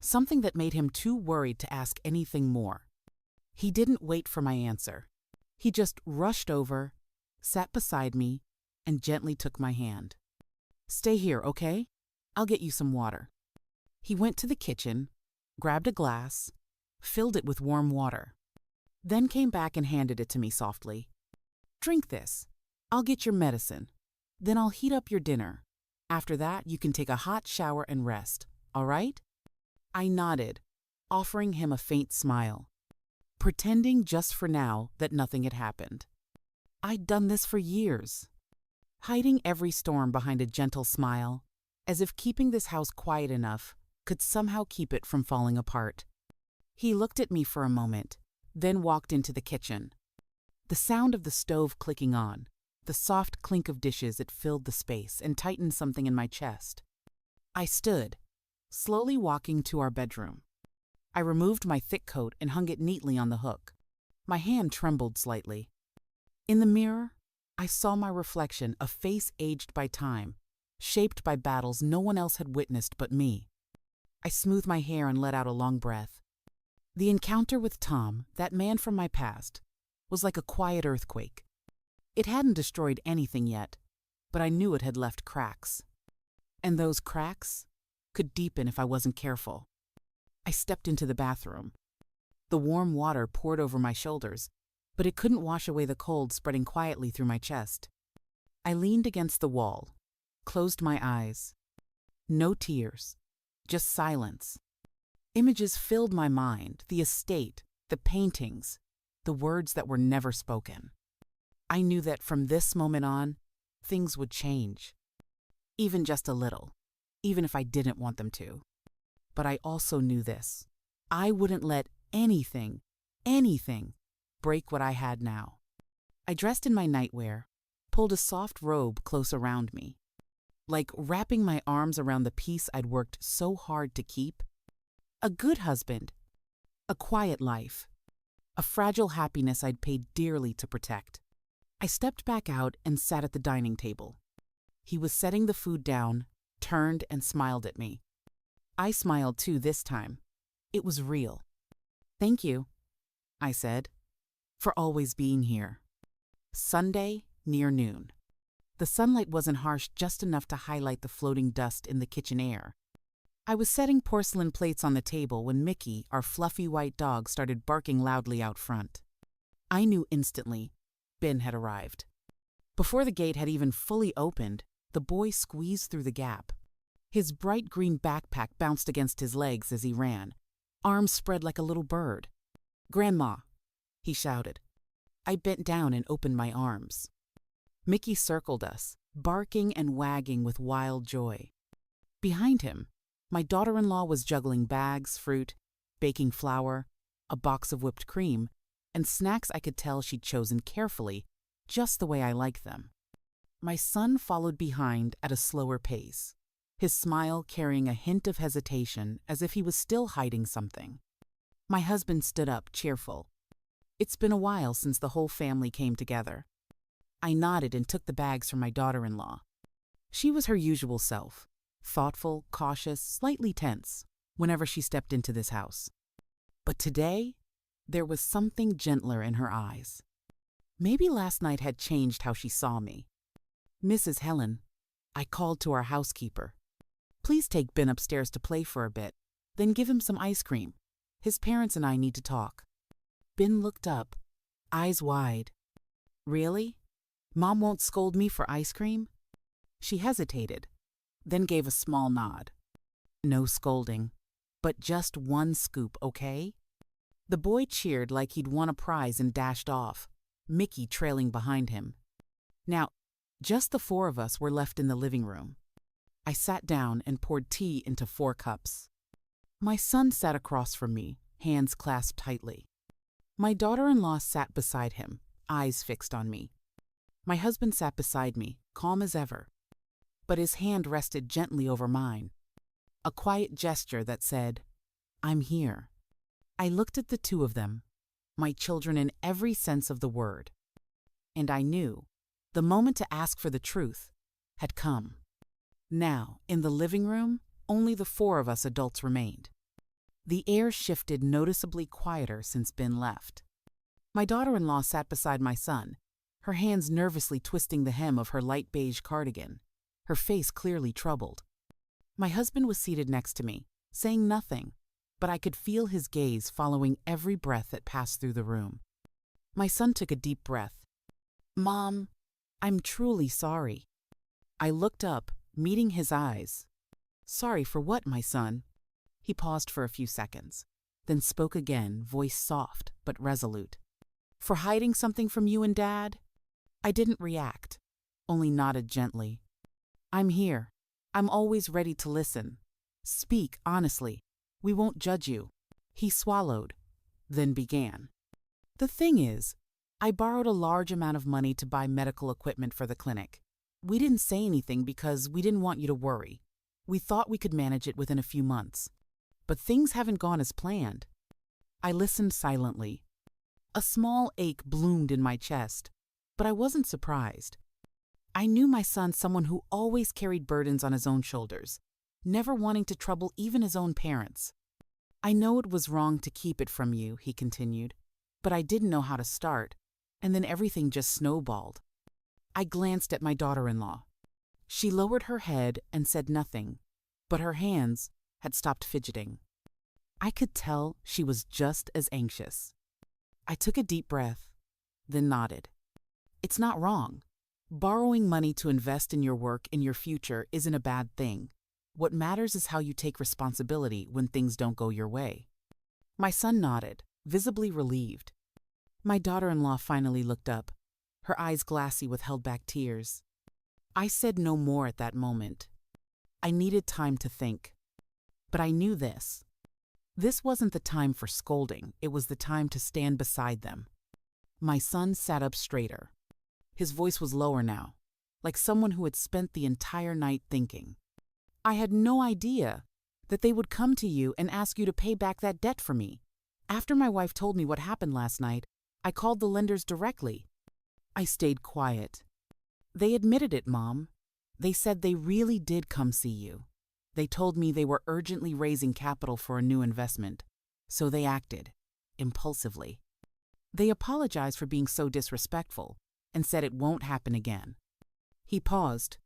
Something that made him too worried to ask anything more. He didn't wait for my answer. He just rushed over, sat beside me, and gently took my hand. "Stay here, okay? I'll get you some water." He went to the kitchen, grabbed a glass, filled it with warm water, then came back and handed it to me softly. "Drink this. I'll get your medicine. Then I'll heat up your dinner. After that, you can take a hot shower and rest, all right?" I nodded, offering him a faint smile, pretending just for now that nothing had happened. I'd done this for years, hiding every storm behind a gentle smile, as if keeping this house quiet enough could somehow keep it from falling apart. He looked at me for a moment, then walked into the kitchen. The sound of the stove clicking on, the soft clink of dishes, it filled the space and tightened something in my chest. I stood, slowly walking to our bedroom. I removed my thick coat and hung it neatly on the hook. My hand trembled slightly. In the mirror, I saw my reflection, a face aged by time, shaped by battles no one else had witnessed but me. I smoothed my hair and let out a long breath. The encounter with Tom, that man from my past, was like a quiet earthquake. It hadn't destroyed anything yet, but I knew it had left cracks. And those cracks could deepen if I wasn't careful. I stepped into the bathroom. The warm water poured over my shoulders, but it couldn't wash away the cold spreading quietly through my chest. I leaned against the wall, closed my eyes. No tears, just silence. Images filled my mind, the estate, the paintings, the words that were never spoken. I knew that from this moment on, things would change. Even just a little, even if I didn't want them to. But I also knew this. I wouldn't let anything break what I had now. I dressed in my nightwear, pulled a soft robe close around me, like wrapping my arms around the peace I'd worked so hard to keep. A good husband, a quiet life, a fragile happiness I'd paid dearly to protect. I stepped back out and sat at the dining table. He was setting the food down, turned and smiled at me. I smiled too this time. It was real. "Thank you," I said, "for always being here." Sunday, near noon. The sunlight wasn't harsh, just enough to highlight the floating dust in the kitchen air. I was setting porcelain plates on the table when Mickey, our fluffy white dog, started barking loudly out front. I knew instantly Ben had arrived. Before the gate had even fully opened, the boy squeezed through the gap. His bright green backpack bounced against his legs as he ran, arms spread like a little bird. "Grandma," he shouted. I bent down and opened my arms. Mickey circled us, barking and wagging with wild joy. Behind him, my daughter-in-law was juggling bags, fruit, baking flour, a box of whipped cream, and snacks I could tell she'd chosen carefully, just the way I like them. My son followed behind at a slower pace, his smile carrying a hint of hesitation as if he was still hiding something. My husband stood up, cheerful. It's been a while since the whole family came together. I nodded and took the bags from my daughter-in-law. She was her usual self, thoughtful, cautious, slightly tense, whenever she stepped into this house. But today, there was something gentler in her eyes. Maybe last night had changed how she saw me. "Mrs. Helen," I called to our housekeeper, "please take Ben upstairs to play for a bit, then give him some ice cream. His parents and I need to talk." Ben looked up, eyes wide. "Really? Mom won't scold me for ice cream?" She hesitated, then gave a small nod. "No scolding, but just one scoop, okay?" The boy cheered like he'd won a prize and dashed off, Mickey trailing behind him. Now, just the four of us were left in the living room. I sat down and poured tea into 4 cups. My son sat across from me, hands clasped tightly. My daughter-in-law sat beside him, eyes fixed on me. My husband sat beside me, calm as ever, but his hand rested gently over mine, a quiet gesture that said, "I'm here." I looked at the two of them, my children in every sense of the word, and I knew the moment to ask for the truth had come. Now, in the living room, only the 4 of us adults remained. The air shifted noticeably quieter since Ben left. My daughter-in-law sat beside my son, her hands nervously twisting the hem of her light beige cardigan, her face clearly troubled. My husband was seated next to me, saying nothing, but I could feel his gaze following every breath that passed through the room. My son took a deep breath. "Mom, I'm truly sorry." I looked up, meeting his eyes. "Sorry for what, my son?" He paused for a few seconds, then spoke again, voice soft but resolute. "For hiding something from you and Dad?" I didn't react, only nodded gently. "I'm here. I'm always ready to listen. Speak honestly. We won't judge you." He swallowed, then began. "The thing is, I borrowed a large amount of money to buy medical equipment for the clinic. We didn't say anything because we didn't want you to worry. We thought we could manage it within a few months. But things haven't gone as planned." I listened silently. A small ache bloomed in my chest, but I wasn't surprised. I knew my son someone who always carried burdens on his own shoulders, never wanting to trouble even his own parents. "I know it was wrong to keep it from you," he continued, "but I didn't know how to start, and then everything just snowballed." I glanced at my daughter-in-law. She lowered her head and said nothing, but her hands had stopped fidgeting. I could tell she was just as anxious. I took a deep breath, then nodded. "It's not wrong. Borrowing money to invest in your work and your future isn't a bad thing. What matters is how you take responsibility when things don't go your way." My son nodded, visibly relieved. My daughter-in-law finally looked up, her eyes glassy with held-back tears. I said no more at that moment. I needed time to think. But I knew this. This wasn't the time for scolding, it was the time to stand beside them. My son sat up straighter. His voice was lower now, like someone who had spent the entire night thinking. "I had no idea that they would come to you and ask you to pay back that debt for me. After my wife told me what happened last night, I called the lenders directly." I stayed quiet. "They admitted it, Mom. They said they really did come see you. They told me they were urgently raising capital for a new investment, so they acted, impulsively. They apologized for being so disrespectful and said it won't happen again." He paused.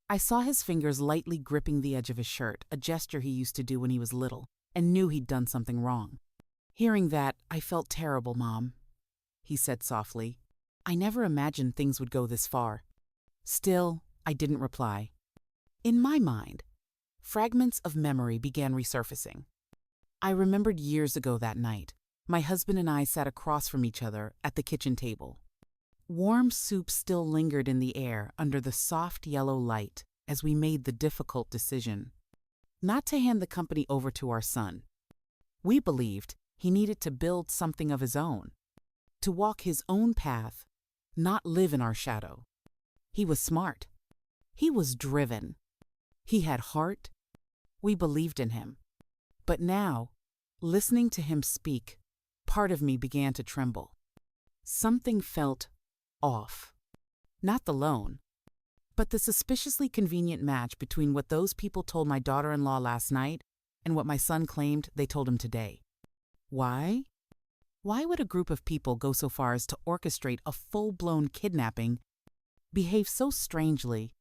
I saw his fingers lightly gripping the edge of his shirt, a gesture he used to do when he was little, and knew he'd done something wrong. "Hearing that, I felt terrible, Mom," he said softly. "I never imagined things would go this far." Still, I didn't reply. In my mind, fragments of memory began resurfacing. I remembered years ago that night, my husband and I sat across from each other at the kitchen table. Warm soup still lingered in the air under the soft yellow light as we made the difficult decision not to hand the company over to our son. We believed he needed to build something of his own, to walk his own path, not live in our shadow. He was smart. He was driven. He had heart. We believed in him. But now, listening to him speak, part of me began to tremble. Something felt off. Not the loan, but the suspiciously convenient match between what those people told my daughter-in-law last night and what my son claimed they told him today. Why? Why would a group of people go so far as to orchestrate a full-blown kidnapping, behave so strangely,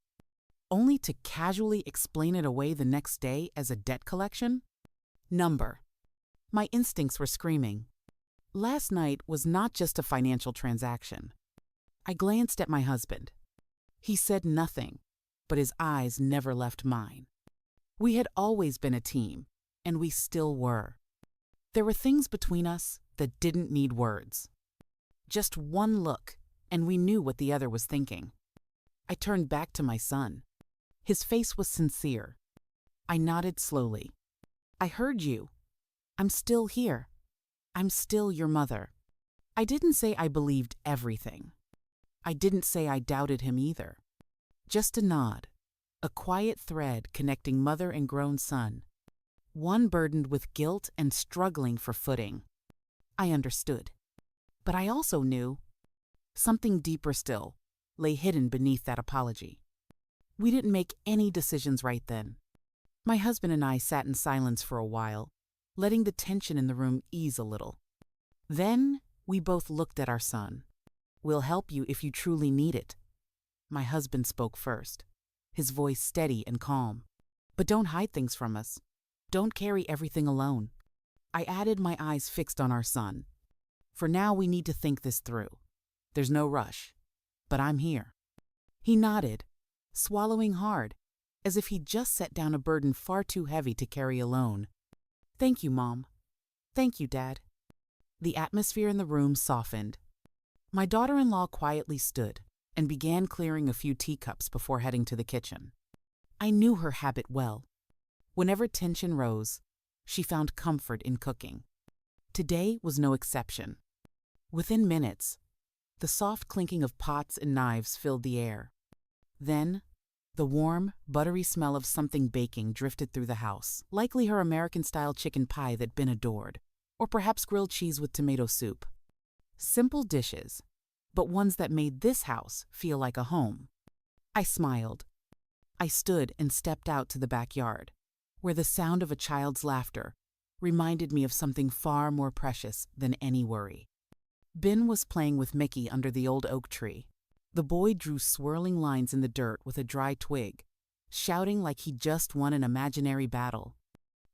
only to casually explain it away the next day as a debt collection? Number. My instincts were screaming. Last night was not just a financial transaction. I glanced at my husband. He said nothing, but his eyes never left mine. We had always been a team, and we still were. There were things between us that didn't need words. Just one look, and we knew what the other was thinking. I turned back to my son. His face was sincere. I nodded slowly. "I heard you. I'm still here. I'm still your mother." I didn't say I believed everything. I didn't say I doubted him either. Just a nod, a quiet thread connecting mother and grown son, one burdened with guilt and struggling for footing. I understood. But I also knew something deeper still lay hidden beneath that apology. We didn't make any decisions right then. My husband and I sat in silence for a while, letting the tension in the room ease a little. Then we both looked at our son. "We'll help you if you truly need it." My husband spoke first, his voice steady and calm. "But don't hide things from us. Don't carry everything alone." I added, my eyes fixed on our son. "For now, we need to think this through. There's no rush, but I'm here." He nodded, swallowing hard, as if he'd just set down a burden far too heavy to carry alone. "Thank you, Mom. Thank you, Dad." The atmosphere in the room softened. My daughter-in-law quietly stood and began clearing a few teacups before heading to the kitchen. I knew her habit well. Whenever tension rose, she found comfort in cooking. Today was no exception. Within minutes, the soft clinking of pots and knives filled the air. Then, the warm, buttery smell of something baking drifted through the house, likely her American-style chicken pie that Ben adored, or perhaps grilled cheese with tomato soup. Simple dishes, but ones that made this house feel like a home. I smiled. I stood and stepped out to the backyard, where the sound of a child's laughter reminded me of something far more precious than any worry. Ben was playing with Mickey under the old oak tree. The boy drew swirling lines in the dirt with a dry twig, shouting like he'd just won an imaginary battle.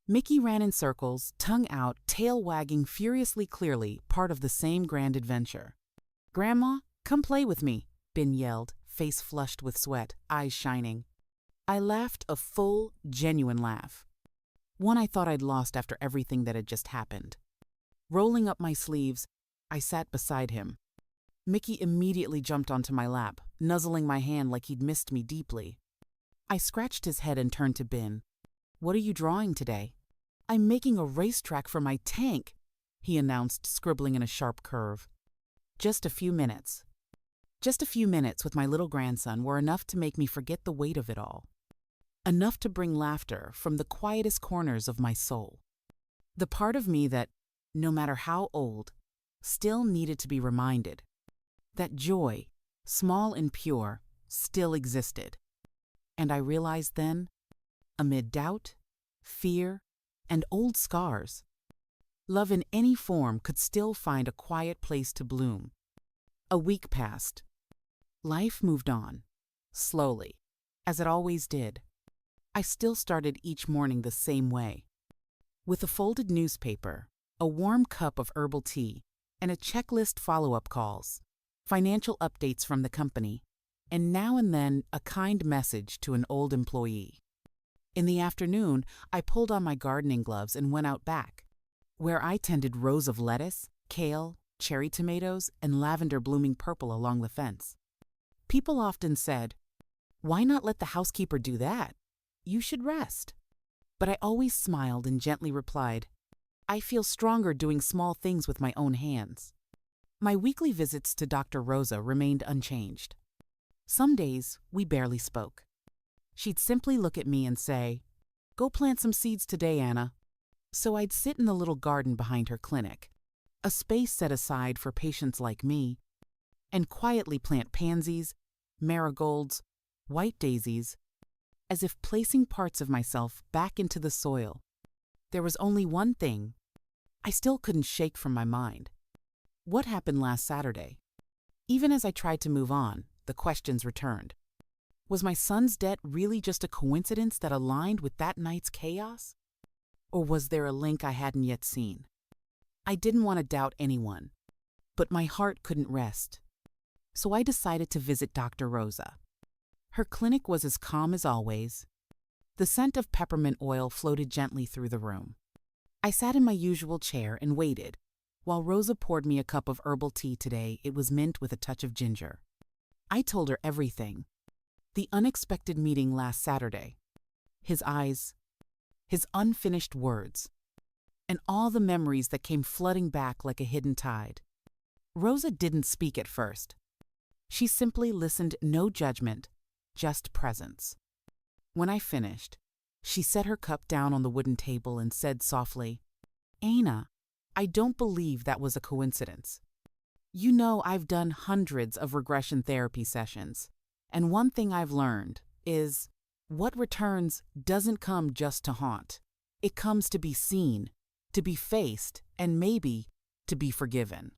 Mickey ran in circles, tongue out, tail wagging furiously clearly, part of the same grand adventure. "Grandma, come play with me," Ben yelled, face flushed with sweat, eyes shining. I laughed a full, genuine laugh. One I thought I'd lost after everything that had just happened. Rolling up my sleeves, I sat beside him. Mickey immediately jumped onto my lap, nuzzling my hand like he'd missed me deeply. I scratched his head and turned to Ben. "What are you drawing today?" "I'm making a racetrack for my tank," he announced, scribbling in a sharp curve. Just a few minutes with my little grandson were enough to make me forget the weight of it all. Enough to bring laughter from the quietest corners of my soul. The part of me that, no matter how old, still needed to be reminded that joy, small and pure, still existed. And I realized then, amid doubt, fear, and old scars, love in any form could still find a quiet place to bloom. A week passed. Life moved on, slowly, as it always did. I still started each morning the same way. With a folded newspaper, a warm cup of herbal tea, and a checklist follow-up calls, financial updates from the company, and now and then a kind message to an old employee. In the afternoon, I pulled on my gardening gloves and went out back, where I tended rows of lettuce, kale, cherry tomatoes, and lavender blooming purple along the fence. People often said, "Why not let the housekeeper do that? You should rest." But I always smiled and gently replied, "I feel stronger doing small things with my own hands." My weekly visits to Dr. Rosa remained unchanged. Some days, we barely spoke. She'd simply look at me and say, "Go plant some seeds today, Anna." So I'd sit in the little garden behind her clinic, a space set aside for patients like me, and quietly plant pansies, marigolds, white daisies, as if placing parts of myself back into the soil. There was only one thing I still couldn't shake from my mind. What happened last Saturday? Even as I tried to move on, the questions returned. Was my son's death really just a coincidence that aligned with that night's chaos? Or was there a link I hadn't yet seen? I didn't want to doubt anyone, but my heart couldn't rest. So I decided to visit Dr. Rosa. Her clinic was as calm as always. The scent of peppermint oil floated gently through the room. I sat in my usual chair and waited, while Rosa poured me a cup of herbal tea. Today it was mint with a touch of ginger. I told her everything. The unexpected meeting last Saturday. His eyes, his unfinished words, and all the memories that came flooding back like a hidden tide. Rosa didn't speak at first. She simply listened, no judgment, just presence. When I finished, she set her cup down on the wooden table and said softly, "Anna, I don't believe that was a coincidence. You know I've done hundreds of regression therapy sessions, and one thing I've learned is what returns doesn't come just to haunt. It comes to be seen, to be faced, and maybe to be forgiven."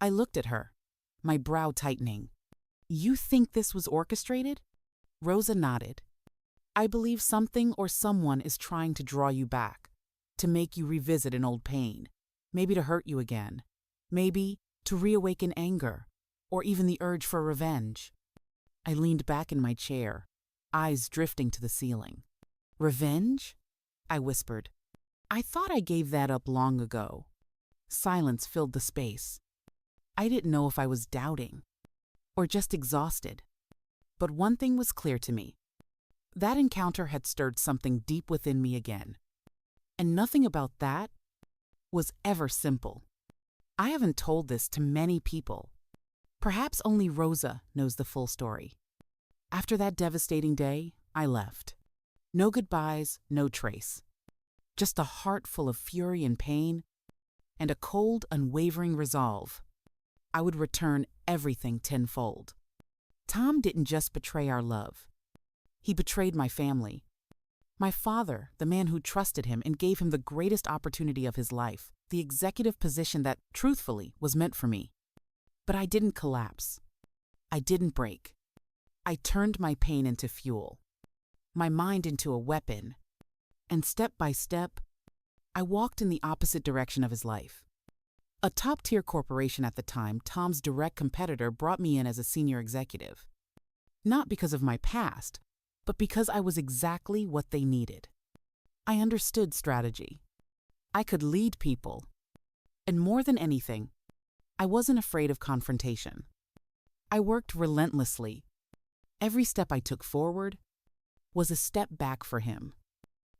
I looked at her, my brow tightening. "You think this was orchestrated?" Rosa nodded. "I believe something or someone is trying to draw you back, to make you revisit an old pain, maybe to hurt you again, maybe to reawaken anger, or even the urge for revenge." I leaned back in my chair, eyes drifting to the ceiling. Revenge? I whispered. I thought I gave that up long ago. Silence filled the space. I didn't know if I was doubting or just exhausted. But one thing was clear to me. That encounter had stirred something deep within me again. And nothing about that was ever simple. I haven't told this to many people. Perhaps only Rosa knows the full story. After that devastating day, I left. No goodbyes, no trace. Just a heart full of fury and pain, and a cold, unwavering resolve. I would return everything tenfold. Tom didn't just betray our love. He betrayed my family. My father, the man who trusted him and gave him the greatest opportunity of his life, the executive position that, truthfully, was meant for me. But I didn't collapse. I didn't break. I turned my pain into fuel, my mind into a weapon, and step by step, I walked in the opposite direction of his life. A top-tier corporation at the time, Tom's direct competitor, brought me in as a senior executive. Not because of my past, but because I was exactly what they needed. I understood strategy. I could lead people. And more than anything, I wasn't afraid of confrontation. I worked relentlessly. Every step I took forward was a step back for him.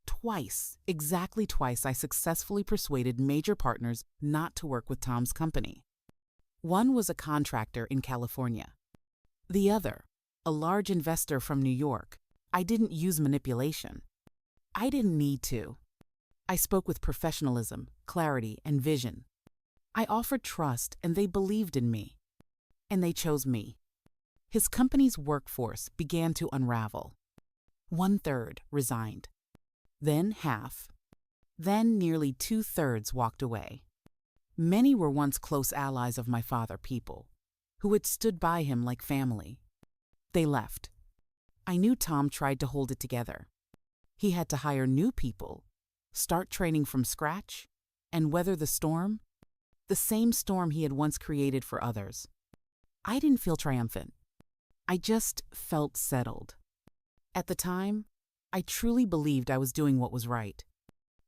Twice, exactly twice, I successfully persuaded major partners not to work with Tom's company. One was a contractor in California. The other, a large investor from New York. I didn't use manipulation. I didn't need to. I spoke with professionalism, clarity, and vision. I offered trust, and they believed in me. And they chose me. His company's workforce began to unravel. 1/3 resigned. Then half. Then nearly 2/3 walked away. Many were once close allies of my father, people who had stood by him like family. They left. I knew Tom tried to hold it together. He had to hire new people, start training from scratch, and weather the storm, the same storm he had once created for others. I didn't feel triumphant. I just felt settled. At the time, I truly believed I was doing what was right.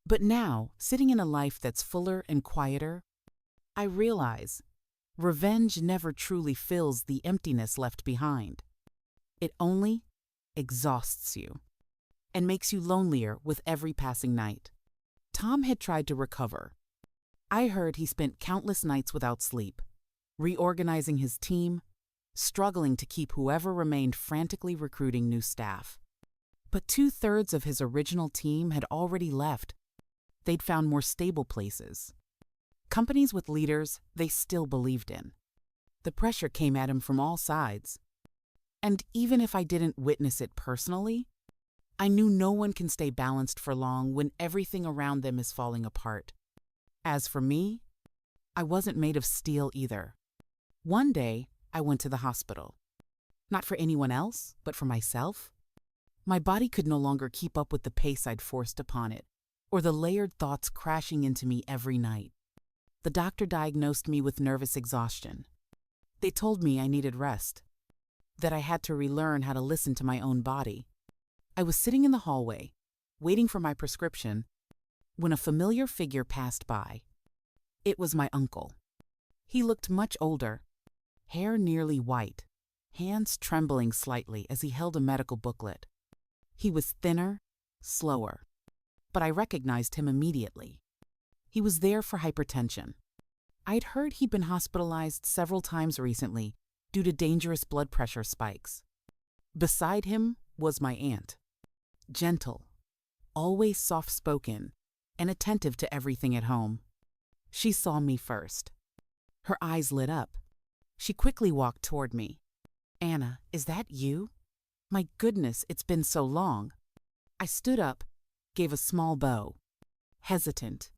But now, sitting in a life that's fuller and quieter, I realize revenge never truly fills the emptiness left behind. It only exhausts you and makes you lonelier with every passing night. Tom had tried to recover. I heard he spent countless nights without sleep, reorganizing his team, struggling to keep whoever remained frantically recruiting new staff. But 2/3 of his original team had already left. They'd found more stable places. Companies with leaders they still believed in. The pressure came at him from all sides. And even if I didn't witness it personally, I knew no one can stay balanced for long when everything around them is falling apart. As for me, I wasn't made of steel either. One day, I went to the hospital. Not for anyone else, but for myself. My body could no longer keep up with the pace I'd forced upon it, or the layered thoughts crashing into me every night. The doctor diagnosed me with nervous exhaustion. They told me I needed rest, that I had to relearn how to listen to my own body. I was sitting in the hallway, waiting for my prescription, when a familiar figure passed by. It was my uncle. He looked much older, hair nearly white, hands trembling slightly as he held a medical booklet. He was thinner, slower, but I recognized him immediately. He was there for hypertension. I'd heard he'd been hospitalized several times recently due to dangerous blood pressure spikes. Beside him was my aunt, gentle, always soft-spoken, and attentive to everything at home. She saw me first. Her eyes lit up. She quickly walked toward me. "Anna, is that you? My goodness, it's been so long." I stood up, gave a small bow, hesitant.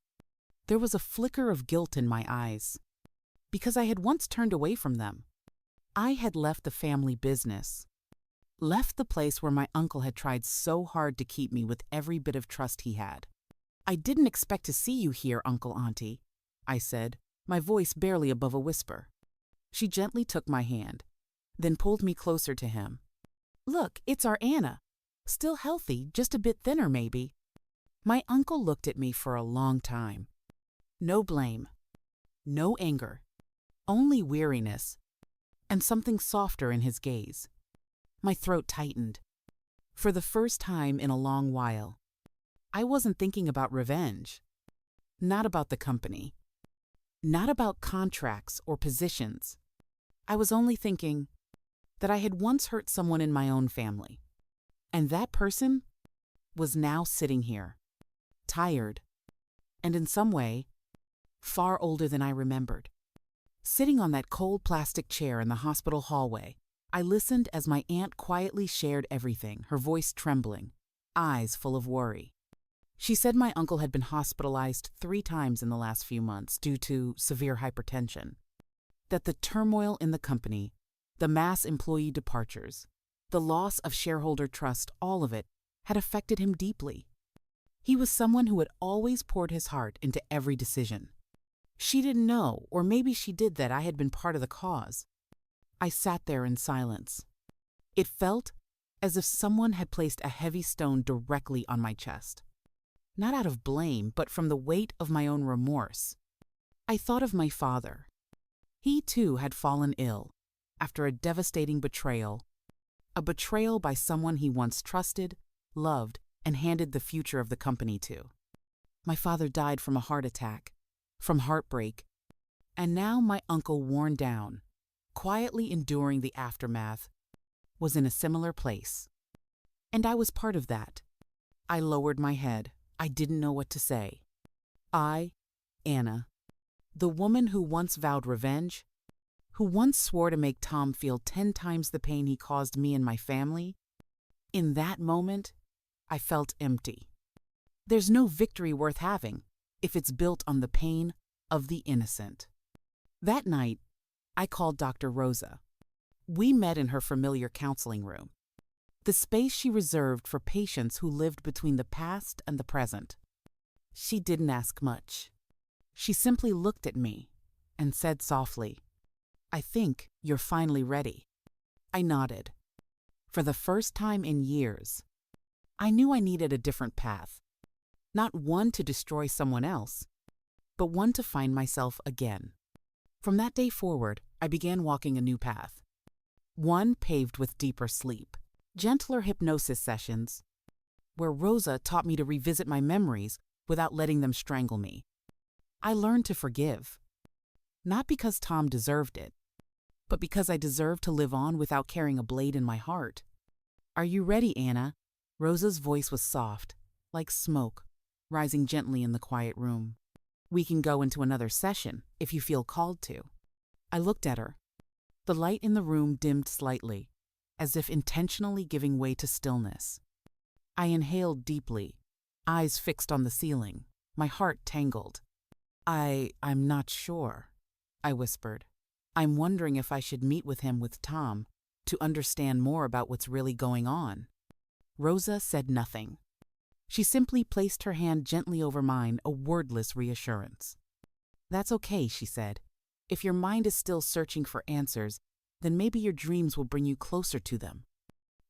There was a flicker of guilt in my eyes, because I had once turned away from them. I had left the family business, left the place where my uncle had tried so hard to keep me with every bit of trust he had. "I didn't expect to see you here, Uncle Auntie," I said, my voice barely above a whisper. She gently took my hand, then pulled me closer to him. "Look, it's our Anna. Still healthy, just a bit thinner maybe. My uncle looked at me for a long time. No blame, no anger, only weariness, and something softer in his gaze. My throat tightened. For the first time in a long while, I wasn't thinking about revenge. Not about the company. Not about contracts or positions. I was only thinking that I had once hurt someone in my own family. And that person was now sitting here, tired, and in some way, far older than I remembered. Sitting on that cold plastic chair in the hospital hallway, I listened as my aunt quietly shared everything, her voice trembling, eyes full of worry. She said my uncle had been hospitalized 3 times in the last few months due to severe hypertension. That the turmoil in the company, the mass employee departures, the loss of shareholder trust, all of it had affected him deeply. He was someone who had always poured his heart into every decision. She didn't know, or maybe she did, that I had been part of the cause. I sat there in silence. It felt as if someone had placed a heavy stone directly on my chest. Not out of blame, but from the weight of my own remorse. I thought of my father. He too had fallen ill after a devastating betrayal, a betrayal by someone he once trusted, loved, and handed the future of the company to. My father died from a heart attack, from heartbreak, and now my uncle, worn down, quietly enduring the aftermath, was in a similar place. And I was part of that. I lowered my head. I didn't know what to say. I, Anna, the woman who once vowed revenge, who once swore to make Tom feel 10 times the pain he caused me and my family, in that moment, I felt empty. There's no victory worth having if it's built on the pain of the innocent. That night, I called Dr. Rosa. We met in her familiar counseling room, the space she reserved for patients who lived between the past and the present. She didn't ask much. She simply looked at me and said softly, "I think you're finally ready." I nodded. For the first time in years, I knew I needed a different path. Not one to destroy someone else, but one to find myself again. From that day forward, I began walking a new path. One paved with deeper sleep, gentler hypnosis sessions, where Rosa taught me to revisit my memories without letting them strangle me. I learned to forgive, not because Tom deserved it, but because I deserved to live on without carrying a blade in my heart. "Are you ready, Anna?" Rosa's voice was soft, like smoke, rising gently in the quiet room. "We can go into another session if you feel called to." I looked at her. The light in the room dimmed slightly, as if intentionally giving way to stillness. I inhaled deeply, eyes fixed on the ceiling, my heart tangled. I'm not sure," I whispered. "I'm wondering if I should meet with him with Tom to understand more about what's really going on." Rosa said nothing. She simply placed her hand gently over mine, a wordless reassurance. "That's okay," she said. "If your mind is still searching for answers, then maybe your dreams will bring you closer to them."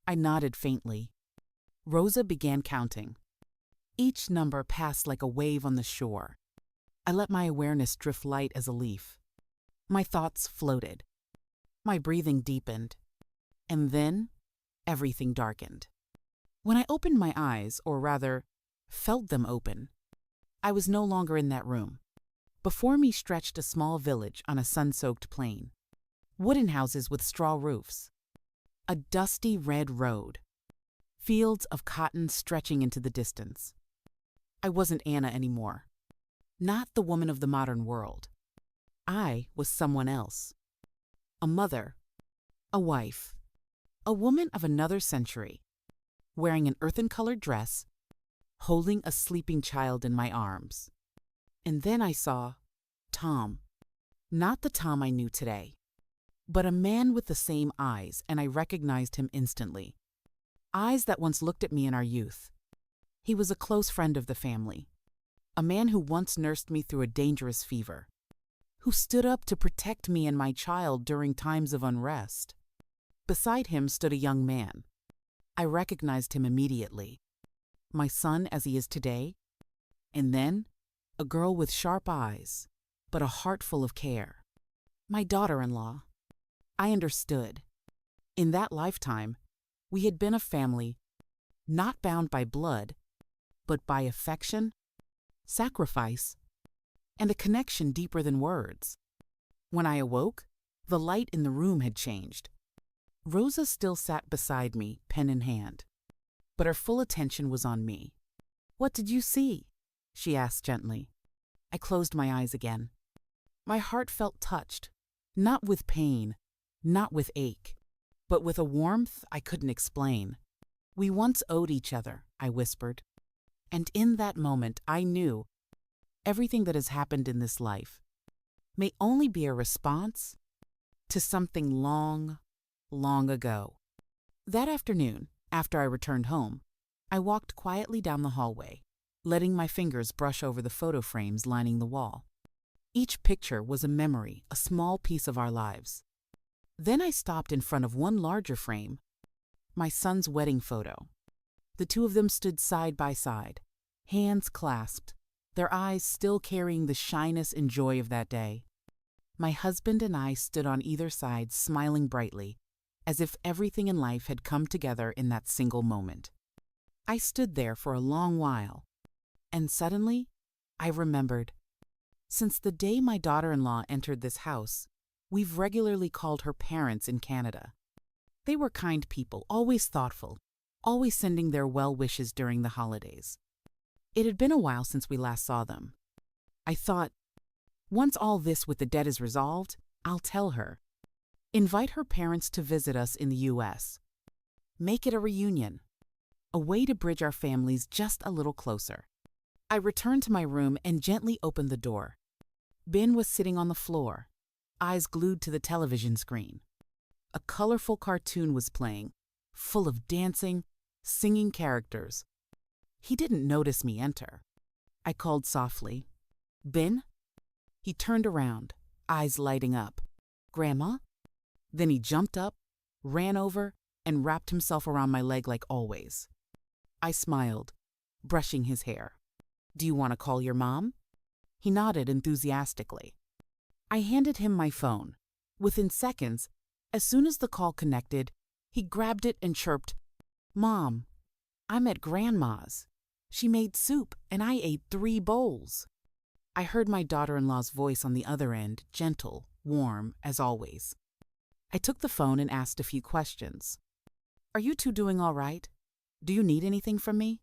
I nodded faintly. Rosa began counting. Each number passed like a wave on the shore. I let my awareness drift light as a leaf. My thoughts floated. My breathing deepened. And then, everything darkened. When I opened my eyes, or rather, felt them open, I was no longer in that room. Before me stretched a small village on a sun-soaked plain. Wooden houses with straw roofs. A dusty red road. Fields of cotton stretching into the distance. I wasn't Anna anymore. Not the woman of the modern world. I was someone else. A mother. A wife. A woman of another century. Wearing an earthen-colored dress, holding a sleeping child in my arms. And then I saw Tom. Not the Tom I knew today, but a man with the same eyes, and I recognized him instantly. Eyes that once looked at me in our youth. He was a close friend of the family. A man who once nursed me through a dangerous fever. Who stood up to protect me and my child during times of unrest. Beside him stood a young man. I recognized him immediately. My son as he is today, and then a girl with sharp eyes, but a heart full of care. My daughter-in-law. I understood. In that lifetime, we had been a family not bound by blood, but by affection, sacrifice, and a connection deeper than words. When I awoke, the light in the room had changed. Rosa still sat beside me, pen in hand, but her full attention was on me. "What did you see?" she asked gently. I closed my eyes again. My heart felt touched, not with pain, not with ache, but with a warmth I couldn't explain. "We once owed each other," I whispered. And in that moment, I knew everything that has happened in this life may only be a response to something long, long ago. That afternoon, after I returned home, I walked quietly down the hallway, letting my fingers brush over the photo frames lining the wall. Each picture was a memory, a small piece of our lives. Then I stopped in front of one larger frame, my son's wedding photo. The two of them stood side by side, hands clasped, their eyes still carrying the shyness and joy of that day. My husband and I stood on either side, smiling brightly, as if everything in life had come together in that single moment. I stood there for a long while, and suddenly, I remembered. Since the day my daughter-in-law entered this house, we've regularly called her parents in Canada. They were kind people, always thoughtful, always sending their well wishes during the holidays. It had been a while since we last saw them. I thought, once all this with the debt is resolved, I'll tell her. Invite her parents to visit us in the U.S. Make it a reunion, a way to bridge our families just a little closer. I returned to my room and gently opened the door. Ben was sitting on the floor, eyes glued to the television screen. A colorful cartoon was playing, full of dancing, singing characters. He didn't notice me enter. I called softly, "Ben?" He turned around, eyes lighting up. "Grandma?" Then he jumped up, ran over, and wrapped himself around my leg like always. I smiled, brushing his hair. "Do you want to call your mom?" He nodded enthusiastically. I handed him my phone. Within seconds, as soon as the call connected, he grabbed it and chirped, "Mom, I'm at Grandma's. She made soup and I ate 3 bowls." I heard my daughter-in-law's voice on the other end, gentle, warm, as always. I took the phone and asked a few questions. "Are you two doing all right? Do you need anything from me?"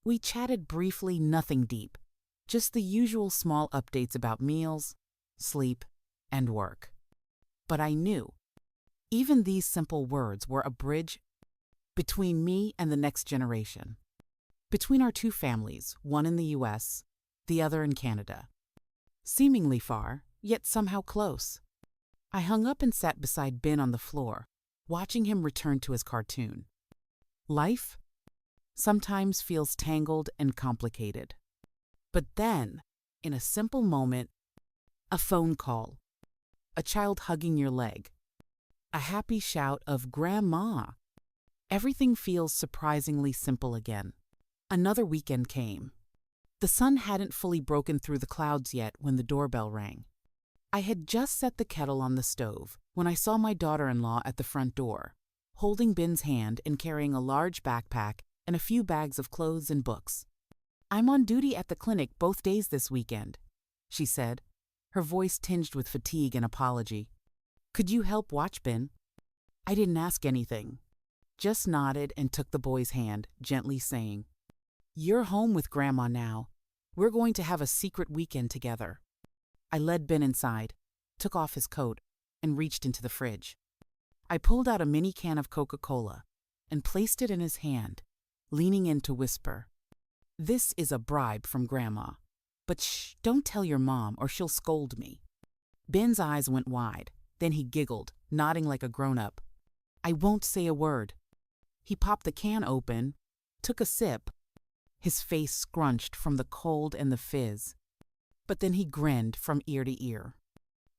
We chatted briefly, nothing deep, just the usual small updates about meals, sleep, and work. But I knew even these simple words were a bridge between me and the next generation, between our two families, one in the U.S., the other in Canada. Seemingly far, yet somehow close. I hung up and sat beside Ben on the floor, watching him return to his cartoon. Life sometimes feels tangled and complicated. But then, in a simple moment, a phone call, a child hugging your leg, a happy shout of "Grandma." Everything feels surprisingly simple again. Another weekend came. The sun hadn't fully broken through the clouds yet when the doorbell rang. I had just set the kettle on the stove when I saw my daughter-in-law at the front door, holding Ben's hand and carrying a large backpack and a few bags of clothes and books. "I'm on duty at the clinic both days this weekend," she said, her voice tinged with fatigue and apology. "Could you help watch Ben?" I didn't ask anything, just nodded and took the boy's hand, gently saying, "You're home with Grandma now. We're going to have a secret weekend together." I led Ben inside, took off his coat, and reached into the fridge. I pulled out a mini can of Coca-Cola and placed it in his hand, leaning in to whisper, "This is a bribe from Grandma. But shh, don't tell your mom or she'll scold me." Ben's eyes went wide, then he giggled, nodding like a grown-up. "I won't say a word." He popped the can open, took a sip, his face scrunched from the cold and the fizz. But then he grinned from ear to ear.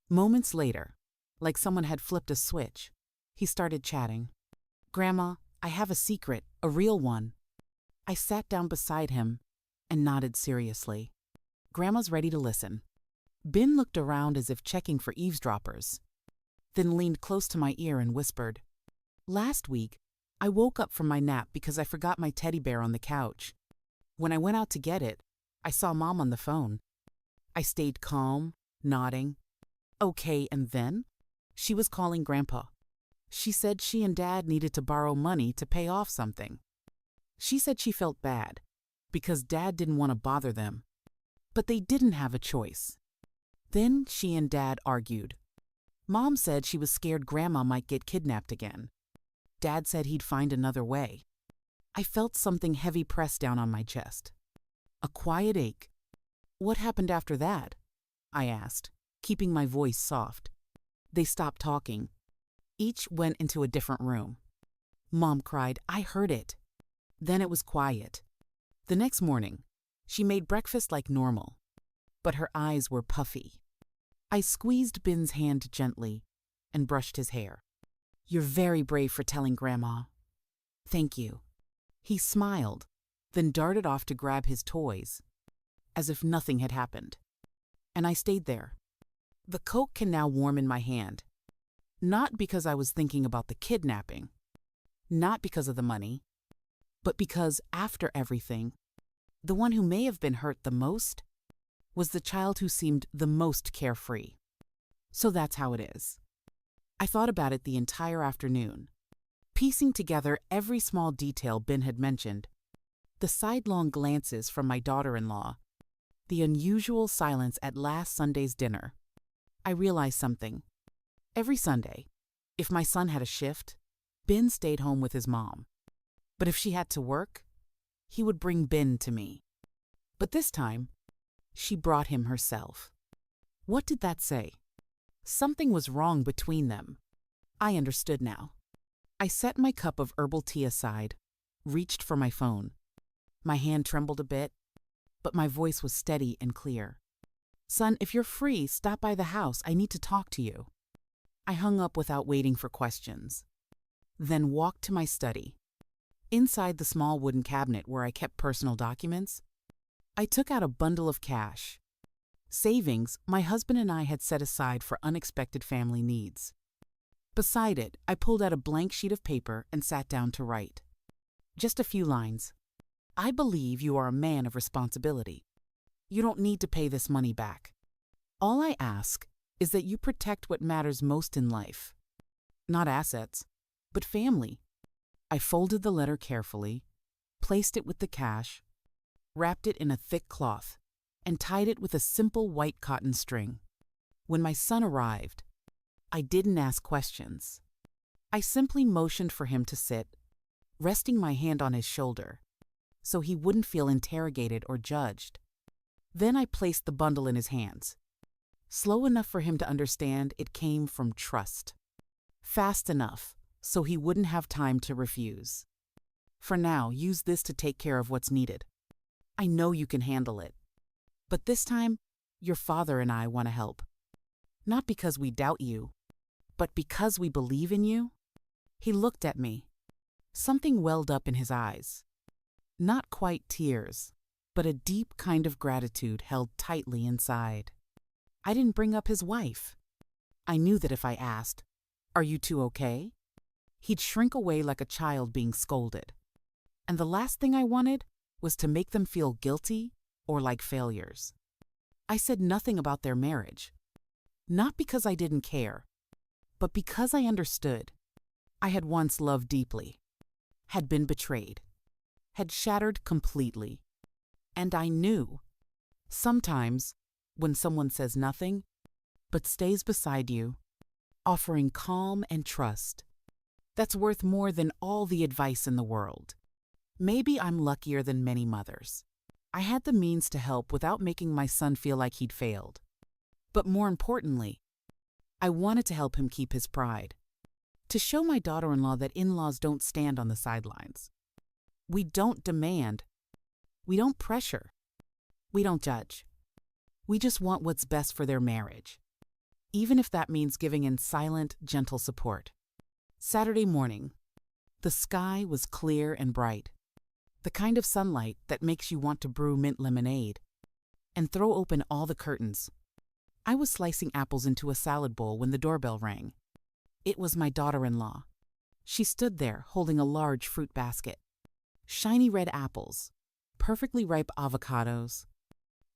Moments later, like someone had flipped a switch, he started chatting. "Grandma, I have a secret, a real one. I sat down beside him and nodded seriously. Grandma's ready to listen. Ben looked around as if checking for eavesdroppers, then leaned close to my ear and whispered, "Last week, I woke up from my nap because I forgot my teddy bear on the couch. When I went out to get it, I saw Mom on the phone. I stayed calm, nodding. Okay, and then? She was calling Grandpa. She said she and Dad needed to borrow money to pay off something. She said she felt bad because Dad didn't want to bother them, but they didn't have a choice. Then she and Dad argued. Mom said she was scared Grandma might get kidnapped again. Dad said he'd find another way. I felt something heavy press down on my chest. A quiet ache. What happened after that? I asked, keeping my voice soft. They stopped talking. Each went into a different room. Mom cried, "I heard it." Then it was quiet. The next morning, she made breakfast like normal, but her eyes were puffy. I squeezed Ben's hand gently and brushed his hair. "You're very brave for telling Grandma." "Thank you." He smiled, then darted off to grab his toys, as if nothing had happened. And I stayed there. The Coke can now warm in my hand. Not because I was thinking about the kidnapping, not because of the money, but because after everything, the one who may have been hurt the most was the child who seemed the most carefree. So that's how it is. I thought about it the entire afternoon, piecing together every small detail Ben had mentioned, the sidelong glances from my daughter-in-law, the unusual silence at last Sunday's dinner. I realized something. Every Sunday, if my son had a shift, Ben stayed home with his mom. But if she had to work, he would bring Ben to me. But this time, she brought him herself. What did that say? Something was wrong between them. I understood now. I set my cup of herbal tea aside, reached for my phone. My hand trembled a bit, but my voice was steady and clear. "Son, if you're free, stop by the house. I need to talk to you." I hung up without waiting for questions, then walked to my study. Inside the small wooden cabinet where I kept personal documents, I took out a bundle of cash. Savings my husband and I had set aside for unexpected family needs. Beside it, I pulled out a blank sheet of paper and sat down to write. Just a few lines. "I believe you are a man of responsibility. You don't need to pay this money back. All I ask is that you protect what matters most in life. Not assets, but family." I folded the letter carefully, placed it with the cash, wrapped it in a thick cloth, and tied it with a simple white cotton string. When my son arrived, I didn't ask questions. I simply motioned for him to sit, resting my hand on his shoulder, so he wouldn't feel interrogated or judged. Then I placed the bundle in his hands, slow enough for him to understand it came from trust, fast enough so he wouldn't have time to refuse. "For now, use this to take care of what's needed. I know you can handle it. But this time, your father and I want to help. Not because we doubt you, but because we believe in you." He looked at me. Something welled up in his eyes. Not quite tears, but a deep kind of gratitude held tightly inside. I didn't bring up his wife. I knew that if I asked, "Are you two okay?" he'd shrink away like a child being scolded. And the last thing I wanted was to make them feel guilty or like failures. I said nothing about their marriage. Not because I didn't care, but because I understood. I had once loved deeply, had been betrayed, had shattered completely. And I knew, sometimes, when someone says nothing, but stays beside you, offering calm and trust, that's worth more than all the advice in the world. Maybe I'm luckier than many mothers. I had the means to help without making my son feel like he'd failed. But more importantly, I wanted to help him keep his pride, to show my daughter-in-law that in-laws don't stand on the sidelines. We don't demand. We don't pressure. We don't judge. We just want what's best for their marriage, even if that means giving in silent, gentle support. Saturday morning, The sky was clear and bright, the kind of sunlight that makes you want to brew mint lemonade and throw open all the curtains. I was slicing apples into a salad bowl when the doorbell rang. It was my daughter-in-law. She stood there holding a large fruit basket. Shiny red apples, perfectly ripe avocados,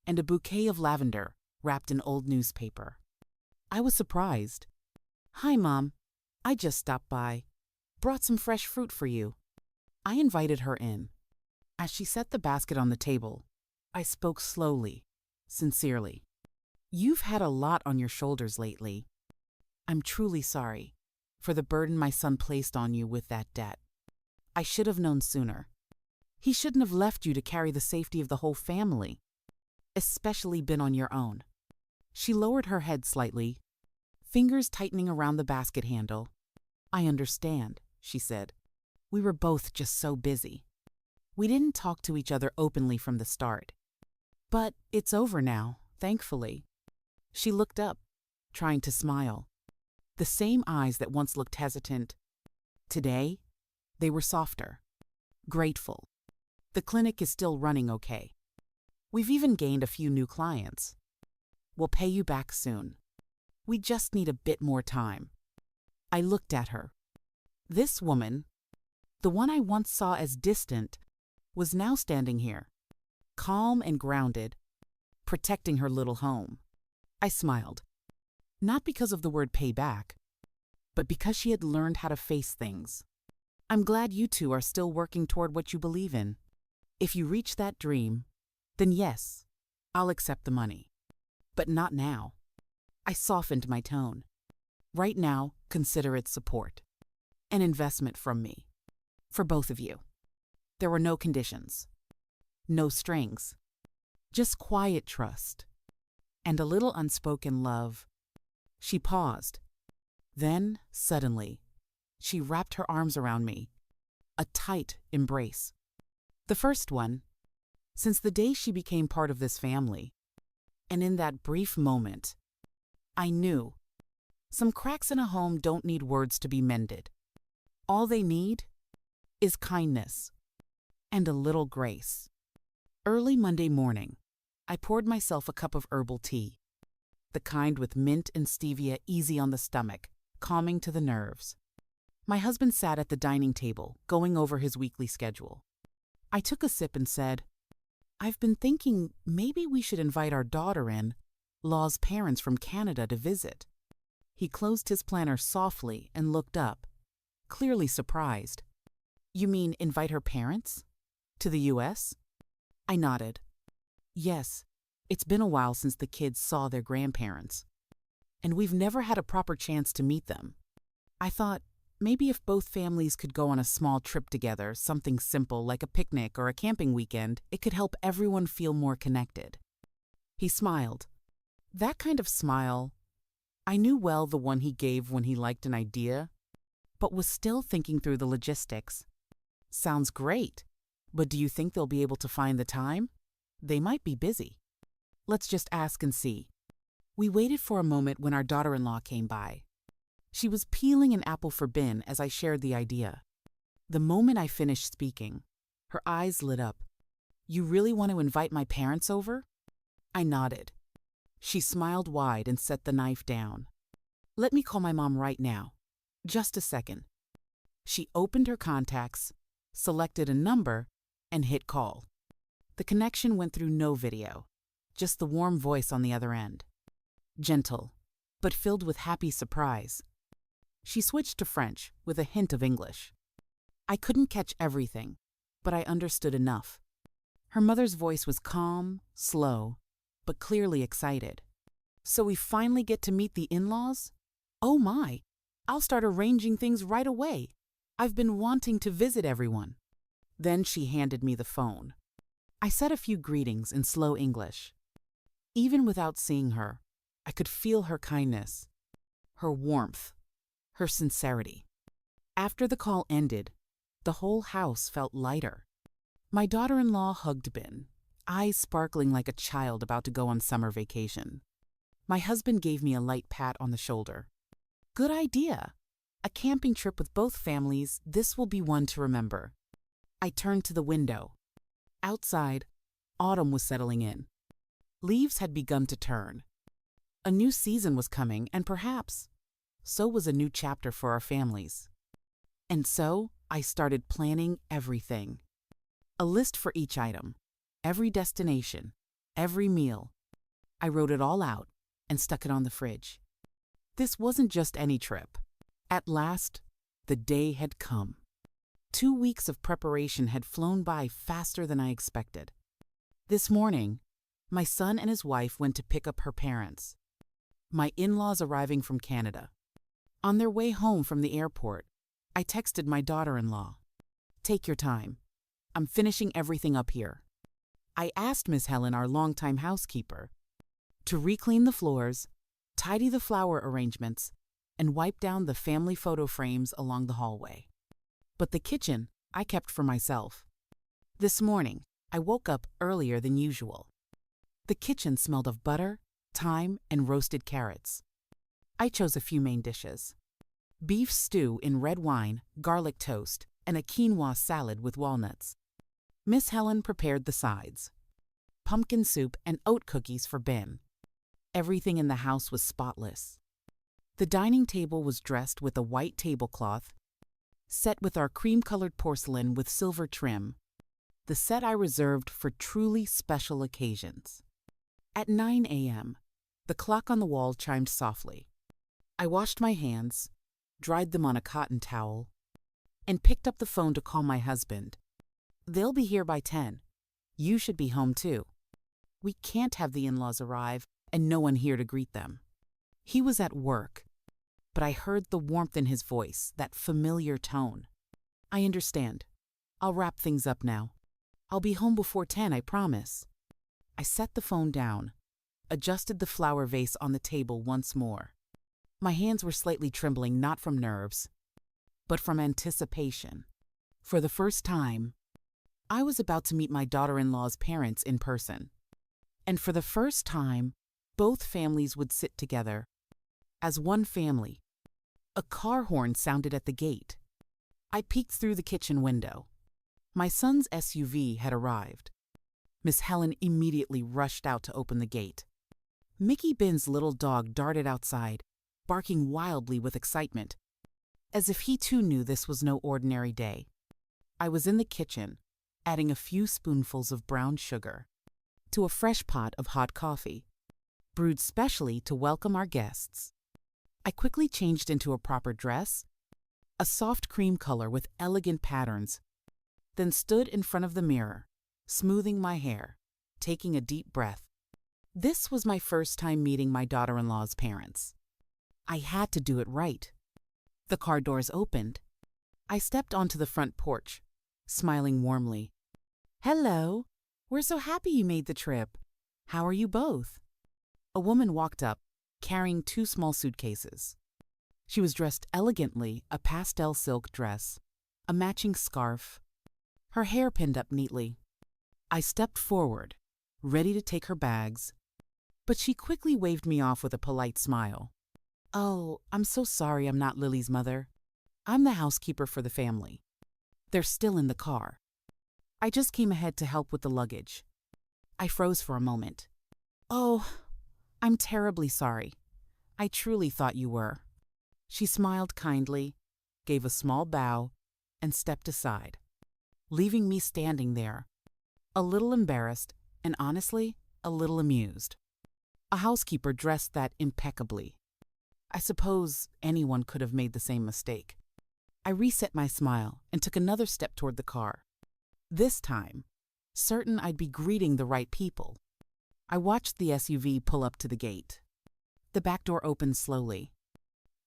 and a bouquet of lavender wrapped in old newspaper. I was surprised. "Hi, Mom. I just stopped by. Brought some fresh fruit for you." I invited her in. As she set the basket on the table, I spoke slowly, sincerely. "You've had a lot on your shoulders lately. I'm truly sorry for the burden my son placed on you with that debt. I should have known sooner. He shouldn't have left you to carry the safety of the whole family, especially been on your own." She lowered her head slightly, fingers tightening around the basket handle. "I understand," she said. "We were both just so busy. We didn't talk to each other openly from the start. But it's over now, thankfully." She looked up, trying to smile. The same eyes that once looked hesitant. Today, they were softer, grateful. "The clinic is still running okay. We've even gained a few new clients. We'll pay you back soon. We just need a bit more time." I looked at her. This woman, the one I once saw as distant, was now standing here, calm and grounded, protecting her little home. I smiled, not because of the word payback, but because she had learned how to face things. "I'm glad you two are still working toward what you believe in. If you reach that dream, then yes, I'll accept the money. But not now." I softened my tone. "Right now, consider it support. An investment from me. For both of you." There were no conditions. No strings. Just quiet trust. And a little unspoken love. She paused. Then, suddenly, she wrapped her arms around me. A tight embrace. The first one, since the day she became part of this family. And in that brief moment, I knew some cracks in a home don't need words to be mended. All they need is kindness and a little grace. Early Monday morning, I poured myself a cup of herbal tea, the kind with mint and stevia easy on the stomach, calming to the nerves. My husband sat at the dining table, going over his weekly schedule. I took a sip and said, "I've been thinking maybe we should invite our daughter in, Law's parents from Canada, to visit." He closed his planner softly and looked up, clearly surprised. "You mean invite her parents? To the U.S.? I nodded. "Yes, it's been a while since the kids saw their grandparents, and we've never had a proper chance to meet them. I thought maybe if both families could go on a small trip together, something simple like a picnic or a camping weekend, it could help everyone feel more connected." He smiled. That kind of smile, I knew well, the one he gave when he liked an idea, but was still thinking through the logistics. "Sounds great, but do you think they'll be able to find the time? They might be busy. Let's just ask and see." We waited for a moment when our daughter-in-law came by. She was peeling an apple for Ben as I shared the idea. The moment I finished speaking, her eyes lit up. "You really want to invite my parents over?" I nodded. She smiled wide and set the knife down. "Let me call my mom right now. Just a second." She opened her contacts, selected a number, and hit call. The connection went through no video, just the warm voice on the other end. Gentle, but filled with happy surprise. She switched to French with a hint of English. I couldn't catch everything, but I understood enough. Her mother's voice was calm, slow, but clearly excited. "So we finally get to meet the in-laws? Oh my, I'll start arranging things right away. I've been wanting to visit everyone." Then she handed me the phone. I said a few greetings in slow English. Even without seeing her, I could feel her kindness, her warmth, her sincerity. After the call ended, the whole house felt lighter. My daughter-in-law hugged Ben, eyes sparkling like a child about to go on summer vacation. My husband gave me a light pat on the shoulder. "Good idea. A camping trip with both families, this will be one to remember. I turned to the window. Outside, autumn was settling in. Leaves had begun to turn. A new season was coming, and perhaps so was a new chapter for our families. And so I started planning everything. A list for each item, every destination, every meal. I wrote it all out and stuck it on the fridge. This wasn't just any trip. At last, the day had come. 2 weeks of preparation had flown by faster than I expected. This morning, my son and his wife went to pick up her parents. My in-laws arriving from Canada. On their way home from the airport, I texted my daughter-in-law, "Take your time. I'm finishing everything up here." I asked Miss Helen, our longtime housekeeper, to re-clean the floors, tidy the flower arrangements, and wipe down the family photo frames along the hallway. But the kitchen I kept for myself. This morning, I woke up earlier than usual. The kitchen smelled of butter, thyme, and roasted carrots. I chose a few main dishes: beef stew in red wine, garlic toast, and a quinoa salad with walnuts. Miss Helen prepared the sides: pumpkin soup and oat cookies for Ben. Everything in the house was spotless. The dining table was dressed with a white tablecloth, set with our cream-colored porcelain with silver trim, the set I reserved for truly special occasions. At 9 a.m., the clock on the wall chimed softly. I washed my hands, dried them on a cotton towel, and picked up the phone to call my husband. "They'll be here by 10. You should be home too. We can't have the in-laws arrive and no one here to greet them." He was at work, but I heard the warmth in his voice, that familiar tone. "I understand. I'll wrap things up now. I'll be home before 10, I promise." I set the phone down, adjusted the flower vase on the table once more. My hands were slightly trembling, not from nerves, but from anticipation. For the first time, I was about to meet my daughter-in-law's parents in person. And for the first time, both families would sit together as one family. A car horn sounded at the gate. I peeked through the kitchen window. My son's SUV had arrived. Miss Helen immediately rushed out to open the gate. Mickey Ben's little dog darted outside, barking wildly with excitement, as if he too knew this was no ordinary day. I was in the kitchen, adding a few spoonfuls of brown sugar to a fresh pot of hot coffee, brewed specially to welcome our guests. I quickly changed into a proper dress, a soft cream color with elegant patterns, then stood in front of the mirror, smoothing my hair, taking a deep breath. This was my first time meeting my daughter-in-law's parents. I had to do it right. The car doors opened. I stepped onto the front porch, smiling warmly. "Hello. We're so happy you made the trip. How are you both?" A woman walked up, carrying 2 small suitcases. She was dressed elegantly, a pastel silk dress, a matching scarf, her hair pinned up neatly. I stepped forward, ready to take her bags, but she quickly waved me off with a polite smile. "Oh, I'm so sorry I'm not Lily's mother. I'm the housekeeper for the family. They're still in the car. I just came ahead to help with the luggage." I froze for a moment. "Oh, I'm terribly sorry. I truly thought you were." She smiled kindly, gave a small bow, and stepped aside, leaving me standing there, a little embarrassed and honestly a little amused. A housekeeper dressed that impeccably. I suppose anyone could have made the same mistake. I reset my smile and took another step toward the car. This time, certain I'd be greeting the right people. I watched the SUV pull up to the gate. The back door opened slowly.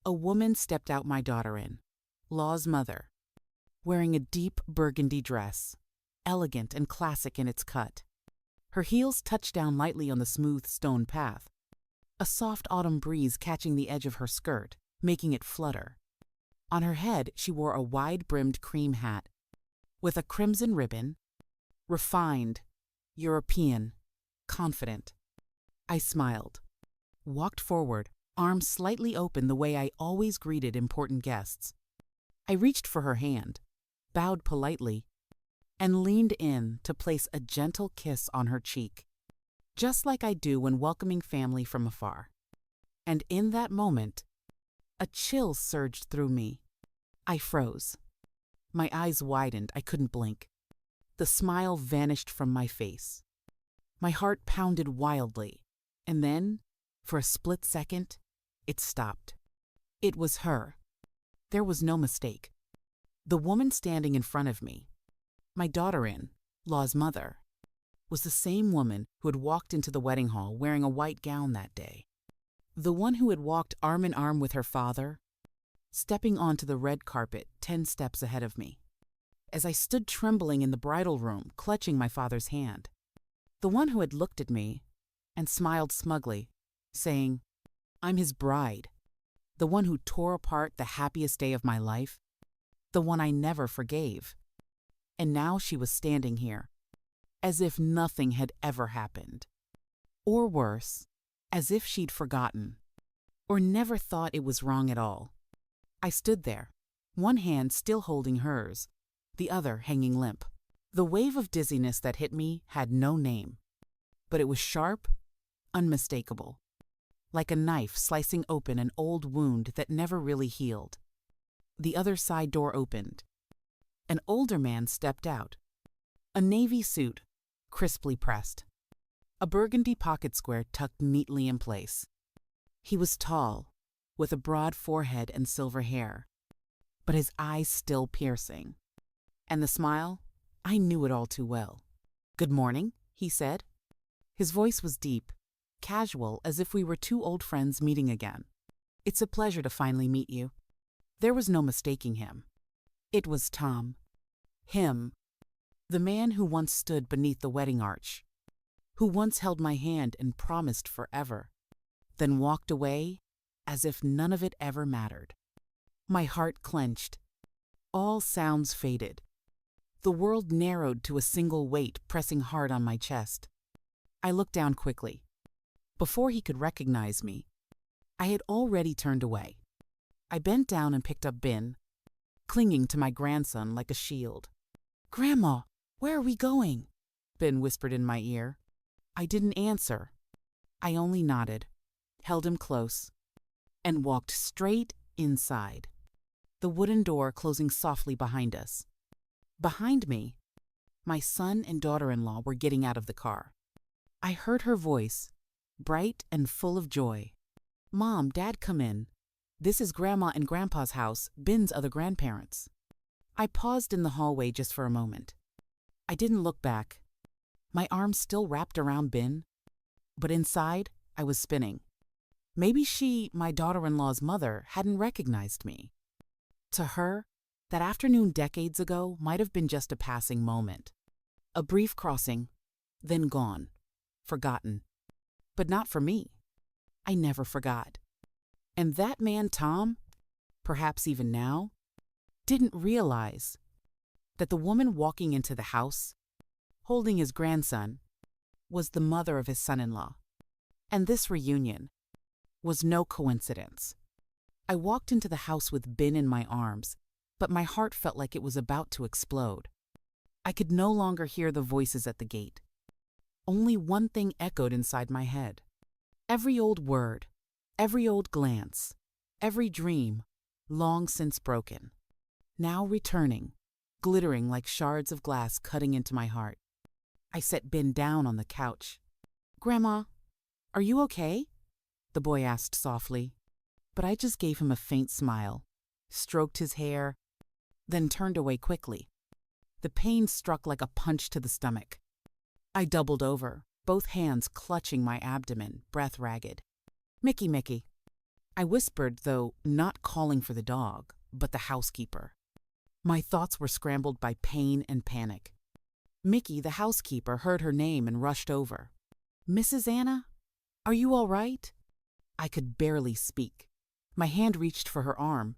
A woman stepped out my daughter in, Law's mother, wearing a deep burgundy dress, elegant and classic in its cut. Her heels touched down lightly on the smooth stone path, a soft autumn breeze catching the edge of her skirt, making it flutter. On her head, she wore a wide-brimmed cream hat with a crimson ribbon, refined, European, confident. I smiled, walked forward, arms slightly open the way I always greeted important guests. I reached for her hand, bowed politely, and leaned in to place a gentle kiss on her cheek, just like I do when welcoming family from afar. And in that moment, a chill surged through me. I froze. My eyes widened. I couldn't blink. The smile vanished from my face. My heart pounded wildly, and then, for a split second, it stopped. It was her. There was no mistake. The woman standing in front of me, my daughter-in-law's mother, was the same woman who had walked into the wedding hall wearing a white gown that day. The one who had walked arm in arm with her father, stepping onto the red carpet 10 steps ahead of me. As I stood trembling in the bridal room, clutching my father's hand. The one who had looked at me and smiled smugly, saying, "I'm his bride." The one who tore apart the happiest day of my life. The one I never forgave. And now she was standing here, as if nothing had ever happened. Or worse, as if she'd forgotten, or never thought it was wrong at all. I stood there, one hand still holding hers, the other hanging limp. The wave of dizziness that hit me had no name, but it was sharp, unmistakable, like a knife slicing open an old wound that never really healed. The other side door opened. An older man stepped out, a navy suit, crisply pressed, a burgundy pocket square tucked neatly in place. He was tall, with a broad forehead and silver hair, but his eyes still piercing. And the smile, I knew it all too well. "Good morning," he said. His voice was deep, casual, as if we were two old friends meeting again. "It's a pleasure to finally meet you." There was no mistaking him. It was Tom. Him, the man who once stood beneath the wedding arch, who once held my hand and promised forever, then walked away as if none of it ever mattered. My heart clenched. All sounds faded. The world narrowed to a single weight pressing hard on my chest. I looked down quickly. Before he could recognize me, I had already turned away. I bent down and picked up Ben, clinging to my grandson like a shield. "Grandma, where are we going?" Ben whispered in my ear. I didn't answer. I only nodded, held him close, and walked straight inside, the wooden door closing softly behind us. Behind me, my son and daughter-in-law were getting out of the car. I heard her voice, bright and full of joy. "Mom, Dad, come in. This is Grandma and Grandpa's house, Ben's other grandparents." I paused in the hallway just for a moment. I didn't look back. My arms still wrapped around Ben, but inside, I was spinning. Maybe she, my daughter-in-law's mother, hadn't recognized me. To her, that afternoon decades ago might have been just a passing moment. A brief crossing, then gone, forgotten. But not for me. I never forgot. And that man, Tom, perhaps even now, didn't realize that the woman walking into the house, holding his grandson, was the mother of his son-in-law. And this reunion was no coincidence. I walked into the house with Ben in my arms, but my heart felt like it was about to explode. I could no longer hear the voices at the gate. Only one thing echoed inside my head. Every old word, every old glance, every dream, long since broken, now returning, glittering like shards of glass cutting into my heart. I set Ben down on the couch. "Grandma, are you okay?" the boy asked softly, but I just gave him a faint smile, stroked his hair, then turned away quickly. The pain struck like a punch to the stomach. I doubled over, both hands clutching my abdomen, breath ragged. "Mickey, Mickey." I whispered, though not calling for the dog, but the housekeeper. My thoughts were scrambled by pain and panic. Mickey, the housekeeper, heard her name and rushed over. "Mrs. Anna, are you all right?" I could barely speak. My hand reached for her arm.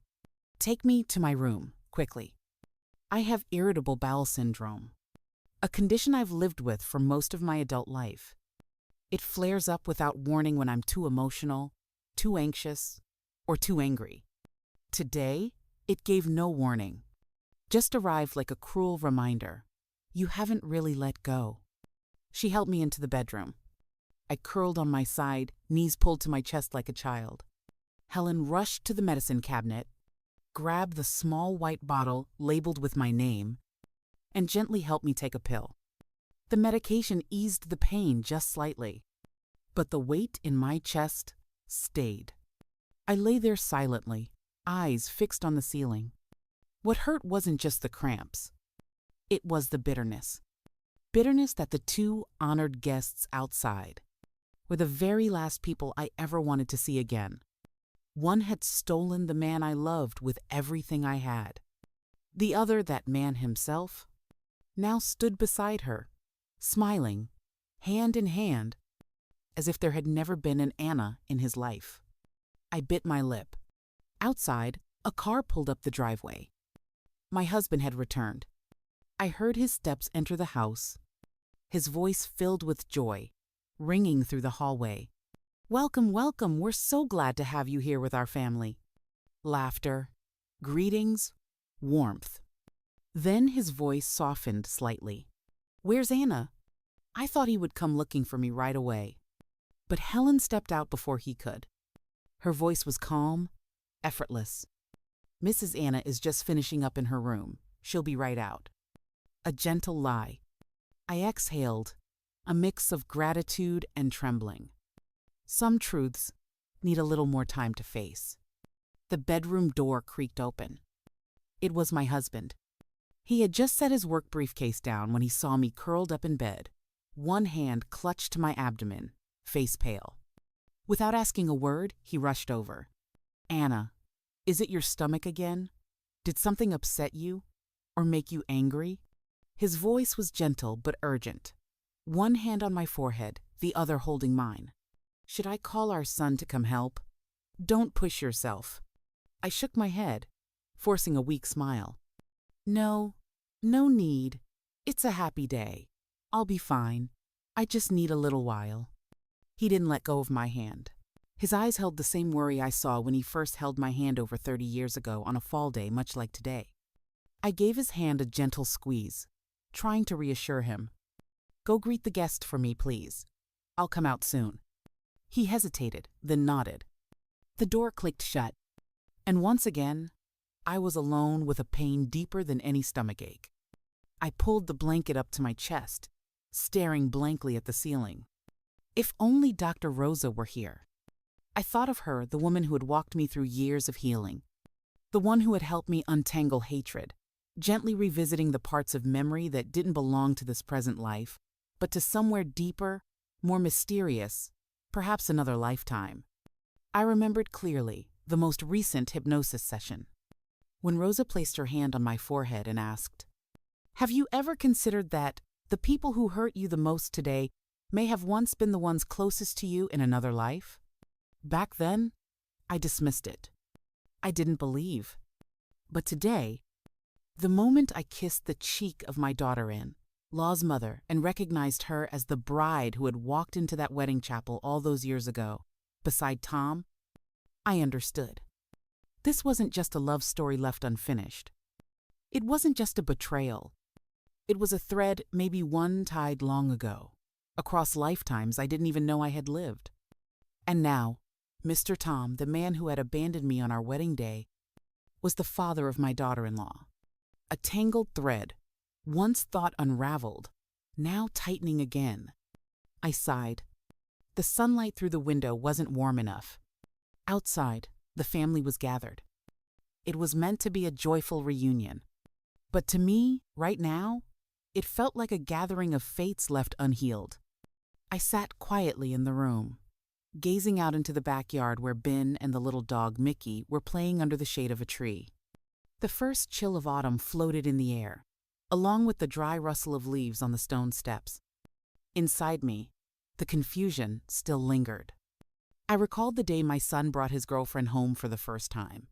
"Take me to my room, quickly. I have irritable bowel syndrome, a condition I've lived with for most of my adult life. It flares up without warning when I'm too emotional, too anxious, or too angry. Today, it gave no warning. Just arrived like a cruel reminder. You haven't really let go. She helped me into the bedroom. I curled on my side, knees pulled to my chest like a child. Helen rushed to the medicine cabinet, grabbed the small white bottle labeled with my name, and gently helped me take a pill. The medication eased the pain just slightly, but the weight in my chest stayed. I lay there silently, eyes fixed on the ceiling. What hurt wasn't just the cramps. It was the bitterness. Bitterness that the two honored guests outside were the very last people I ever wanted to see again. One had stolen the man I loved with everything I had. The other, that man himself, now stood beside her, smiling, hand in hand, as if there had never been an Anna in his life. I bit my lip. Outside, a car pulled up the driveway. My husband had returned. I heard his steps enter the house, his voice filled with joy, ringing through the hallway. "Welcome, welcome, we're so glad to have you here with our family." Laughter, greetings, warmth. Then his voice softened slightly. "Where's Anna? I thought he would come looking for me right away." But Helen stepped out before he could. Her voice was calm, effortless. "Mrs. Anna is just finishing up in her room. She'll be right out." A gentle lie. I exhaled, a mix of gratitude and trembling. Some truths need a little more time to face. The bedroom door creaked open. It was my husband. He had just set his work briefcase down when he saw me curled up in bed, one hand clutched to my abdomen, face pale. Without asking a word, he rushed over. "Anna, is it your stomach again? Did something upset you or make you angry?" His voice was gentle but urgent, one hand on my forehead, the other holding mine. "Should I call our son to come help?" "Don't push yourself." I shook my head, forcing a weak smile. "No, no need. It's a happy day. I'll be fine. I just need a little while." He didn't let go of my hand. His eyes held the same worry I saw when he first held my hand over 30 years ago on a fall day much like today. I gave his hand a gentle squeeze, trying to reassure him. "Go greet the guest for me, please. I'll come out soon." He hesitated, then nodded. The door clicked shut, and once again, I was alone with a pain deeper than any stomachache. I pulled the blanket up to my chest, staring blankly at the ceiling. If only Dr. Rosa were here. I thought of her, the woman who had walked me through years of healing, the one who had helped me untangle hatred, gently revisiting the parts of memory that didn't belong to this present life, but to somewhere deeper, more mysterious, perhaps another lifetime. I remembered clearly the most recent hypnosis session, when Rosa placed her hand on my forehead and asked, "Have you ever considered that the people who hurt you the most today may have once been the ones closest to you in another life?" Back then, I dismissed it. I didn't believe. But today, the moment I kissed the cheek of my daughter-in, Law's mother, and recognized her as the bride who had walked into that wedding chapel all those years ago, beside Tom, I understood. This wasn't just a love story left unfinished. It wasn't just a betrayal. It was a thread, maybe one tied long ago, across lifetimes I didn't even know I had lived. And now, Mr. Tom, the man who had abandoned me on our wedding day, was the father of my daughter-in-law. A tangled thread, once thought unraveled, now tightening again. I sighed. The sunlight through the window wasn't warm enough. Outside, the family was gathered. It was meant to be a joyful reunion. But to me, right now, it felt like a gathering of fates left unhealed. I sat quietly in the room, gazing out into the backyard where Ben and the little dog Mickey were playing under the shade of a tree. The first chill of autumn floated in the air, along with the dry rustle of leaves on the stone steps. Inside me, the confusion still lingered. I recalled the day my son brought his girlfriend home for the first time.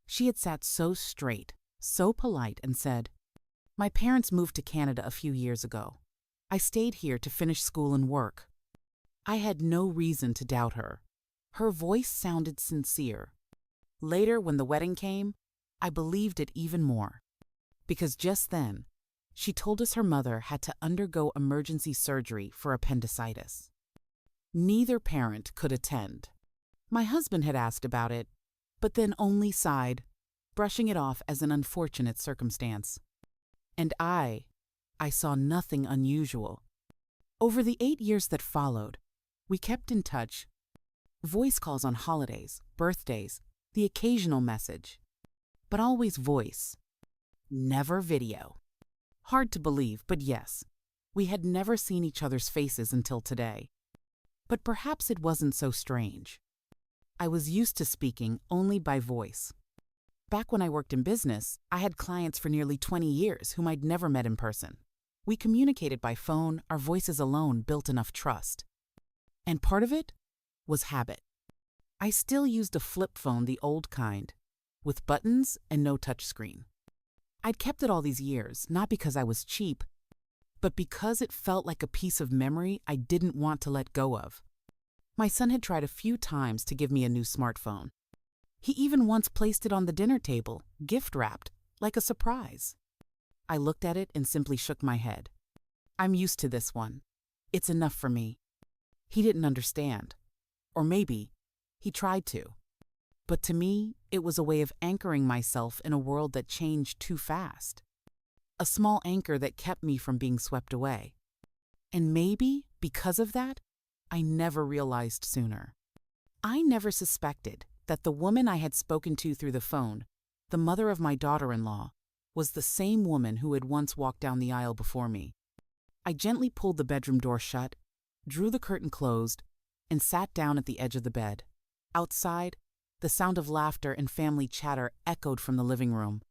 She had sat so straight, so polite, and said, "My parents moved to Canada a few years ago. I stayed here to finish school and work." I had no reason to doubt her. Her voice sounded sincere. Later, when the wedding came, I believed it even more. Because just then, she told us her mother had to undergo emergency surgery for appendicitis. Neither parent could attend. My husband had asked about it, but then only sighed, brushing it off as an unfortunate circumstance. And I saw nothing unusual. Over the 8 years that followed, we kept in touch. Voice calls on holidays, birthdays, the occasional message. But always voice. Never video. Hard to believe, but yes, we had never seen each other's faces until today. But perhaps it wasn't so strange. I was used to speaking only by voice. Back when I worked in business, I had clients for nearly 20 years whom I'd never met in person. We communicated by phone, our voices alone built enough trust. And part of it was habit. I still used a flip phone, the old kind, with buttons and no touchscreen. I'd kept it all these years, not because I was cheap, but because it felt like a piece of memory I didn't want to let go of. My son had tried a few times to give me a new smartphone. He even once placed it on the dinner table, gift-wrapped, like a surprise. I looked at it and simply shook my head. I'm used to this one. It's enough for me. He didn't understand. Or maybe he tried to. But to me, it was a way of anchoring myself in a world that changed too fast. A small anchor that kept me from being swept away. And maybe, because of that, I never realized sooner. I never suspected that the woman I had spoken to through the phone, the mother of my daughter-in-law, was the same woman who had once walked down the aisle before me. I gently pulled the bedroom door shut, drew the curtain closed, and sat down at the edge of the bed. Outside, the sound of laughter and family chatter echoed from the living room.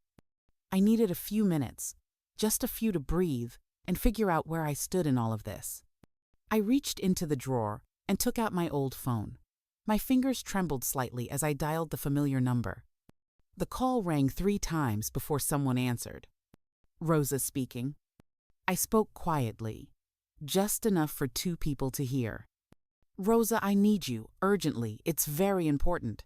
I needed a few minutes, just a few to breathe and figure out where I stood in all of this. I reached into the drawer and took out my old phone. My fingers trembled slightly as I dialed the familiar number. The call rang 3 times before someone answered. Rosa speaking. I spoke quietly, just enough for 2 people to hear. Rosa, I need you, urgently. It's very important.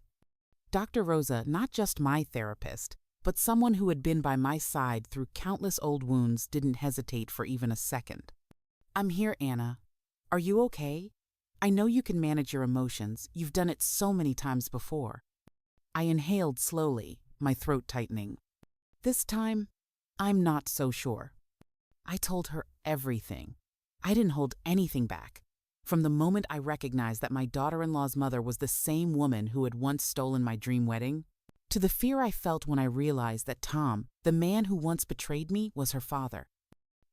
Dr. Rosa, not just my therapist, but someone who had been by my side through countless old wounds, didn't hesitate for even a second. I'm here, Anna. Are you okay? I know you can manage your emotions. You've done it so many times before. I inhaled slowly, my throat tightening. This time, I'm not so sure. I told her everything. I didn't hold anything back. From the moment I recognized that my daughter-in-law's mother was the same woman who had once stolen my dream wedding, to the fear I felt when I realized that Tom, the man who once betrayed me, was her father.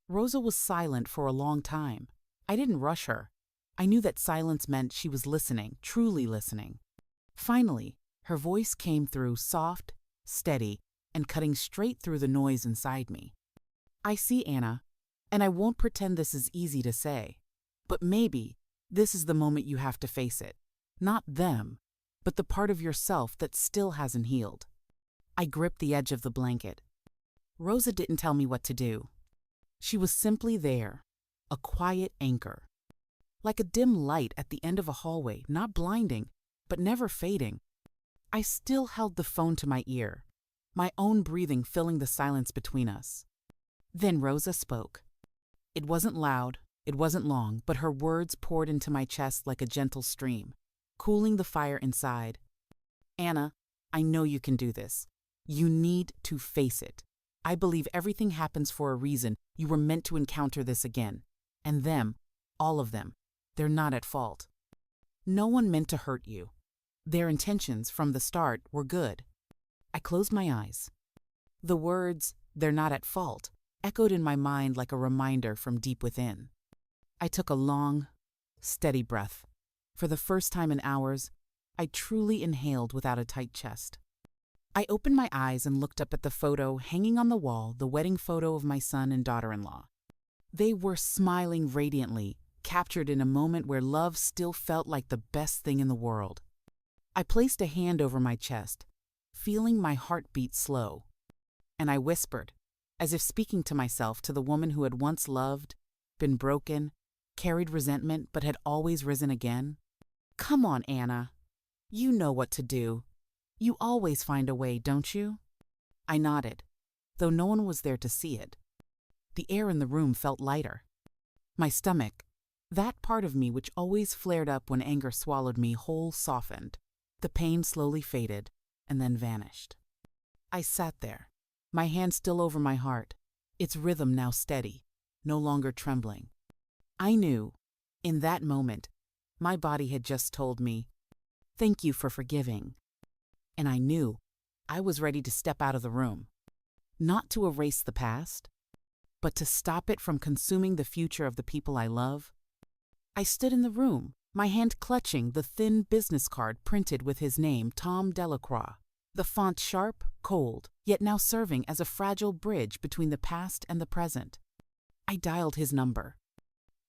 Rosa was silent for a long time. I didn't rush her. I knew that silence meant she was listening, truly listening. Finally, her voice came through soft, steady, and cutting straight through the noise inside me. I see, Anna, and I won't pretend this is easy to say, but maybe this is the moment you have to face it. Not them, but the part of yourself that still hasn't healed. I gripped the edge of the blanket. Rosa didn't tell me what to do. She was simply there, a quiet anchor. Like a dim light at the end of a hallway, not blinding, but never fading. I still held the phone to my ear, my own breathing filling the silence between us. Then Rosa spoke. It wasn't loud, it wasn't long, but her words poured into my chest like a gentle stream, cooling the fire inside. Anna, I know you can do this. You need to face it. I believe everything happens for a reason. You were meant to encounter this again. And them, all of them, they're not at fault. No one meant to hurt you. Their intentions from the start were good. I closed my eyes. The words, "they're not at fault," echoed in my mind like a reminder from deep within. I took a long, steady breath. For the first time in hours, I truly inhaled without a tight chest. I opened my eyes and looked up at the photo hanging on the wall, the wedding photo of my son and daughter-in-law. They were smiling radiantly, captured in a moment where love still felt like the best thing in the world. I placed a hand over my chest, feeling my heart beat slow. And I whispered, as if speaking to myself, to the woman who had once loved, been broken, carried resentment, but had always risen again. Come on, Anna. You know what to do. You always find a way, don't you? I nodded, though no one was there to see it. The air in the room felt lighter. My stomach, that part of me which always flared up when anger swallowed me whole, softened. The pain slowly faded and then vanished. I sat there, my hand still over my heart, its rhythm now steady, no longer trembling. I knew, in that moment, my body had just told me, "Thank you for forgiving." And I knew I was ready to step out of the room, not to erase the past, but to stop it from consuming the future of the people I love. I stood in the room, my hand clutching the thin business card printed with his name, Tom Delacroix, the font sharp, cold, yet now serving as a fragile bridge between the past and the present. I dialed his number.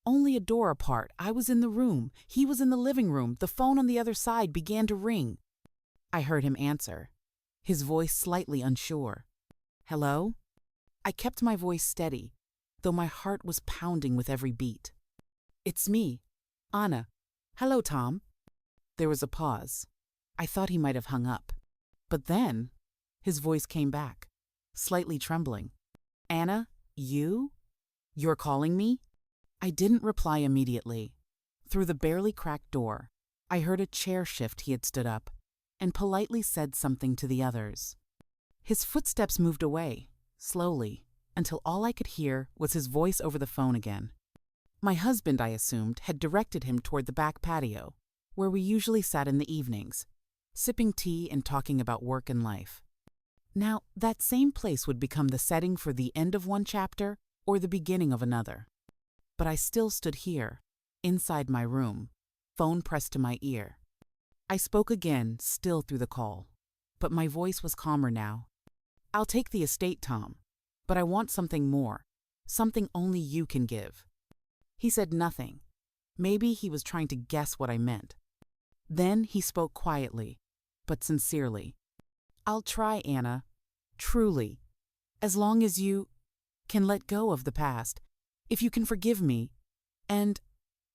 Only a door apart, I was in the room, he was in the living room, the phone on the other side began to ring. I heard him answer, his voice slightly unsure. "Hello?" I kept my voice steady, though my heart was pounding with every beat. "It's me, Anna. Hello, Tom." There was a pause. I thought he might have hung up. But then, his voice came back, slightly trembling. "Anna, you? You're calling me?" I didn't reply immediately. Through the barely cracked door, I heard a chair shift. He had stood up and politely said something to the others. His footsteps moved away, slowly, until all I could hear was his voice over the phone again. My husband, I assumed, had directed him toward the back patio, where we usually sat in the evenings, sipping tea and talking about work and life. Now, that same place would become the setting for the end of one chapter or the beginning of another. But I still stood here, inside my room, phone pressed to my ear. I spoke again, still through the call, but my voice was calmer now. "I'll take the estate, Tom, but I want something more, something only you can give." He said nothing. Maybe he was trying to guess what I meant. Then he spoke quietly, but sincerely. "I'll try, Anna. Truly. As long as you can let go of the past, if you can forgive me, and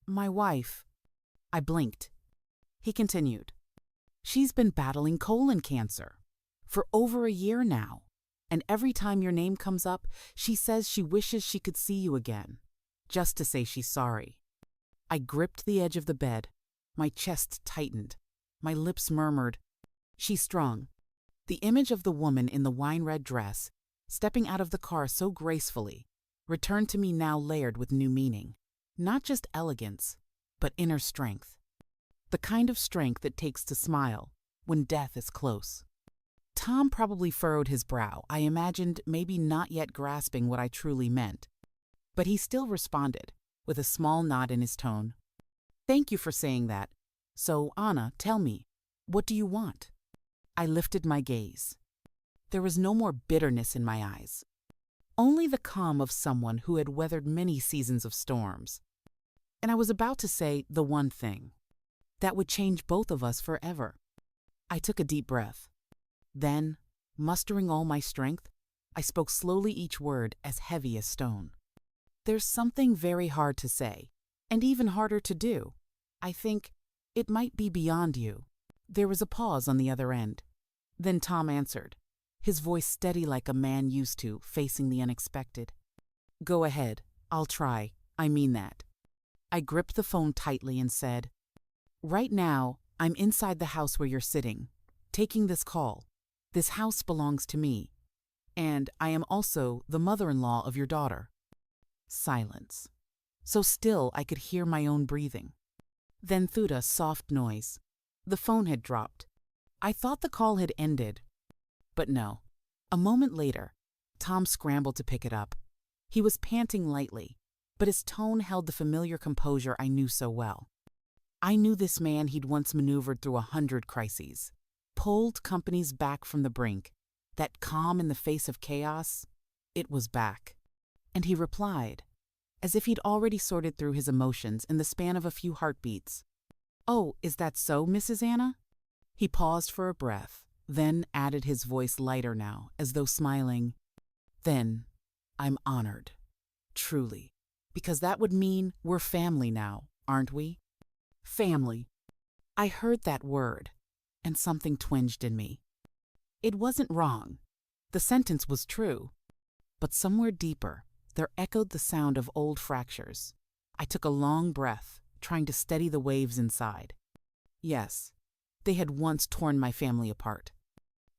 my wife." I blinked. He continued. "She's been battling colon cancer for over a year now, and every time your name comes up, she says she wishes she could see you again, just to say she's sorry." I gripped the edge of the bed. My chest tightened. My lips murmured, "She's strong." The image of the woman in the wine-red dress, stepping out of the car so gracefully, returned to me now layered with new meaning. Not just elegance, but inner strength. The kind of strength that takes to smile when death is close. Tom probably furrowed his brow, I imagined, maybe not yet grasping what I truly meant. But he still responded, with a small nod in his tone. "Thank you for saying that. So, Anna, tell me, what do you want?" I lifted my gaze. There was no more bitterness in my eyes. Only the calm of someone who had weathered many seasons of storms. And I was about to say the one thing that would change both of us forever. I took a deep breath. Then, mustering all my strength, I spoke slowly, each word as heavy as stone. "There's something very hard to say, and even harder to do. I think it might be beyond you." There was a pause on the other end. Then Tom answered, his voice steady like a man used to facing the unexpected. "Go ahead. I'll try. I mean that." I gripped the phone tightly and said, "Right now, I'm inside the house where you're sitting, taking this call. This house belongs to me. And I am also the mother-in-law of your daughter." Silence. So still I could hear my own breathing. Then Thuda's soft noise. The phone had dropped. I thought the call had ended. But no. A moment later, Tom scrambled to pick it up. He was panting lightly, but his tone held the familiar composure I knew so well. I knew this man. He'd once maneuvered through 100 crises, pulled companies back from the brink. That calm in the face of chaos, it was back. And he replied, as if he'd already sorted through his emotions in the span of a few heartbeats. "Oh, is that so, Mrs. Anna?" He paused for a breath, then added, his voice lighter now, as though smiling, "Then, I'm honored. Truly. Because that would mean we're family now, aren't we?" Family. I heard that word, and something twinged in me. It wasn't wrong. The sentence was true. But somewhere deeper, there echoed the sound of old fractures. I took a long breath, trying to steady the waves inside. Yes, they had once torn my family apart.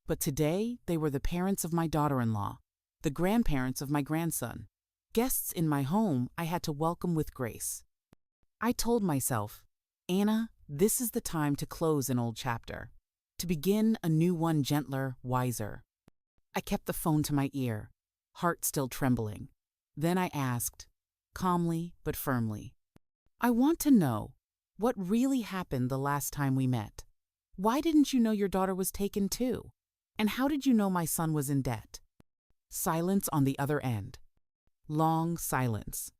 But today, they were the parents of my daughter-in-law, the grandparents of my grandson, guests in my home I had to welcome with grace. I told myself, Anna, this is the time to close an old chapter, to begin a new one gentler, wiser. I kept the phone to my ear, heart still trembling. Then I asked, calmly but firmly, I want to know what really happened the last time we met. Why didn't you know your daughter was taken too? And how did you know my son was in debt? Silence on the other end. Long silence.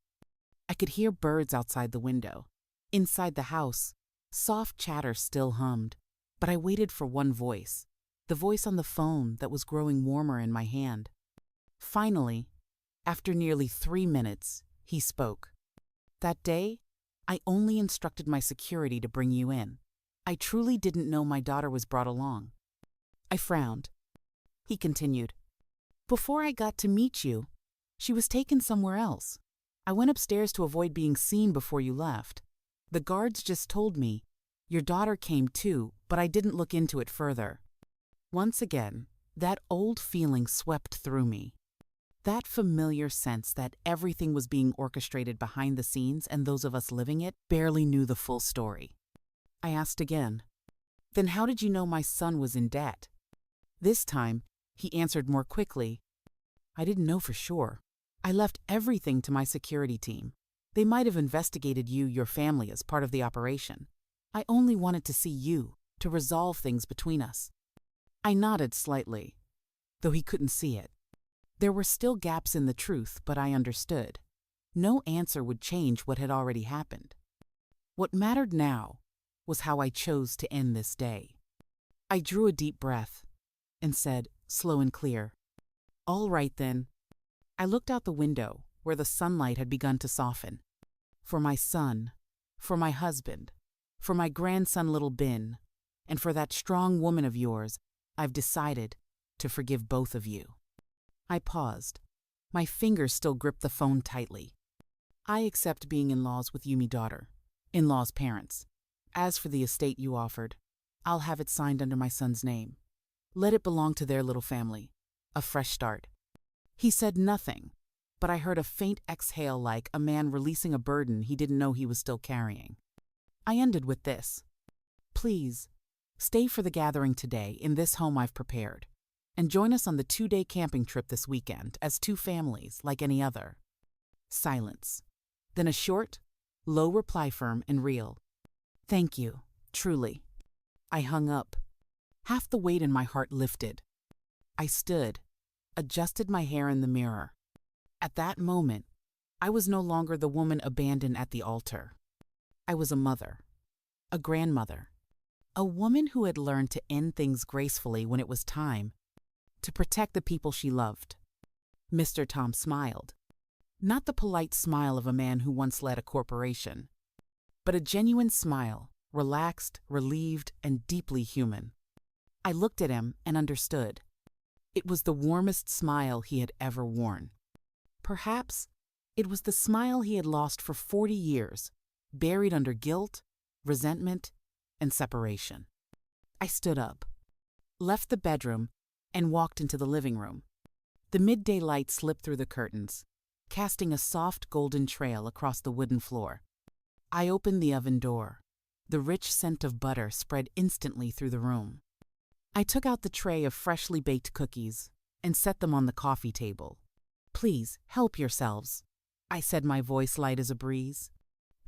I could hear birds outside the window. Inside the house, soft chatter still hummed, but I waited for one voice, the voice on the phone that was growing warmer in my hand. Finally, after nearly 3 minutes, he spoke. That day, I only instructed my security to bring you in. I truly didn't know my daughter was brought along. I frowned. He continued, Before I got to meet you, she was taken somewhere else. I went upstairs to avoid being seen before you left. The guards just told me, your daughter came too, but I didn't look into it further. Once again, that old feeling swept through me. That familiar sense that everything was being orchestrated behind the scenes and those of us living it barely knew the full story. I asked again, Then how did you know my son was in debt? This time, he answered more quickly, I didn't know for sure. I left everything to my security team. They might have investigated your family as part of the operation. I only wanted to see you, to resolve things between us. I nodded slightly, though he couldn't see it. There were still gaps in the truth, but I understood. No answer would change what had already happened. What mattered now was how I chose to end this day. I drew a deep breath and said, slow and clear, All right then. I looked out the window where the sunlight had begun to soften. For my son, for my husband, for my grandson little Ben, and for that strong woman of yours, I've decided to forgive both of you. I paused. My fingers still gripped the phone tightly. I accept being in-laws with Yumi's daughter, in-laws' parents. As for the estate you offered, I'll have it signed under my son's name. Let it belong to their little family. A fresh start. He said nothing, but I heard a faint exhale like a man releasing a burden he didn't know he was still carrying. I ended with this. Please, stay for the gathering today in this home I've prepared, and join us on the 2-day camping trip this weekend as two families like any other. Silence. Then a short, low reply, firm and real. Thank you, truly. I hung up. Half the weight in my heart lifted. I stood, adjusted my hair in the mirror. At that moment, I was no longer the woman abandoned at the altar. I was a mother, a grandmother, a woman who had learned to end things gracefully when it was time, to protect the people she loved. Mr. Tom smiled. Not the polite smile of a man who once led a corporation, but a genuine smile, relaxed, relieved, and deeply human. I looked at him and understood. It was the warmest smile he had ever worn. Perhaps it was the smile he had lost for 40 years, buried under guilt, resentment, and separation. I stood up, left the bedroom, and walked into the living room. The midday light slipped through the curtains, casting a soft golden trail across the wooden floor. I opened the oven door. The rich scent of butter spread instantly through the room. I took out the tray of freshly baked cookies and set them on the coffee table. Please, help yourselves, I said, my voice light as a breeze.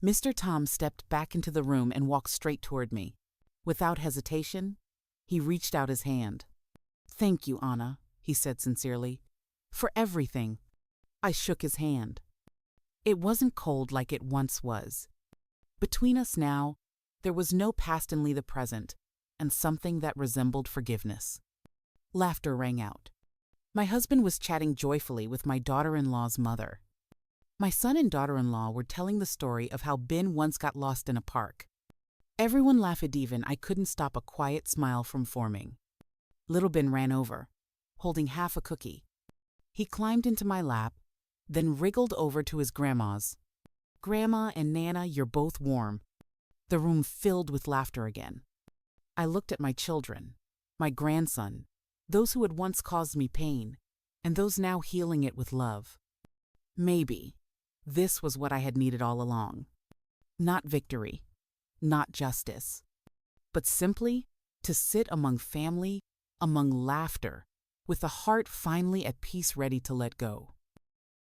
Mr. Tom stepped back into the room and walked straight toward me. Without hesitation, he reached out his hand. Thank you, Anna, he said sincerely, for everything. I shook his hand. It wasn't cold like it once was. Between us now, there was no past, only the present, and something that resembled forgiveness. Laughter rang out. My husband was chatting joyfully with my daughter-in-law's mother. My son and daughter-in-law were telling the story of how Ben once got lost in a park. Everyone laughed even I couldn't stop a quiet smile from forming. Little Ben ran over, holding half a cookie. He climbed into my lap, then wriggled over to his grandma's. "Grandma and Nana, you're both warm." The room filled with laughter again. I looked at my children, my grandson, those who had once caused me pain, and those now healing it with love. Maybe this was what I had needed all along. Not victory, not justice, but simply to sit among family, among laughter, with a heart finally at peace ready to let go.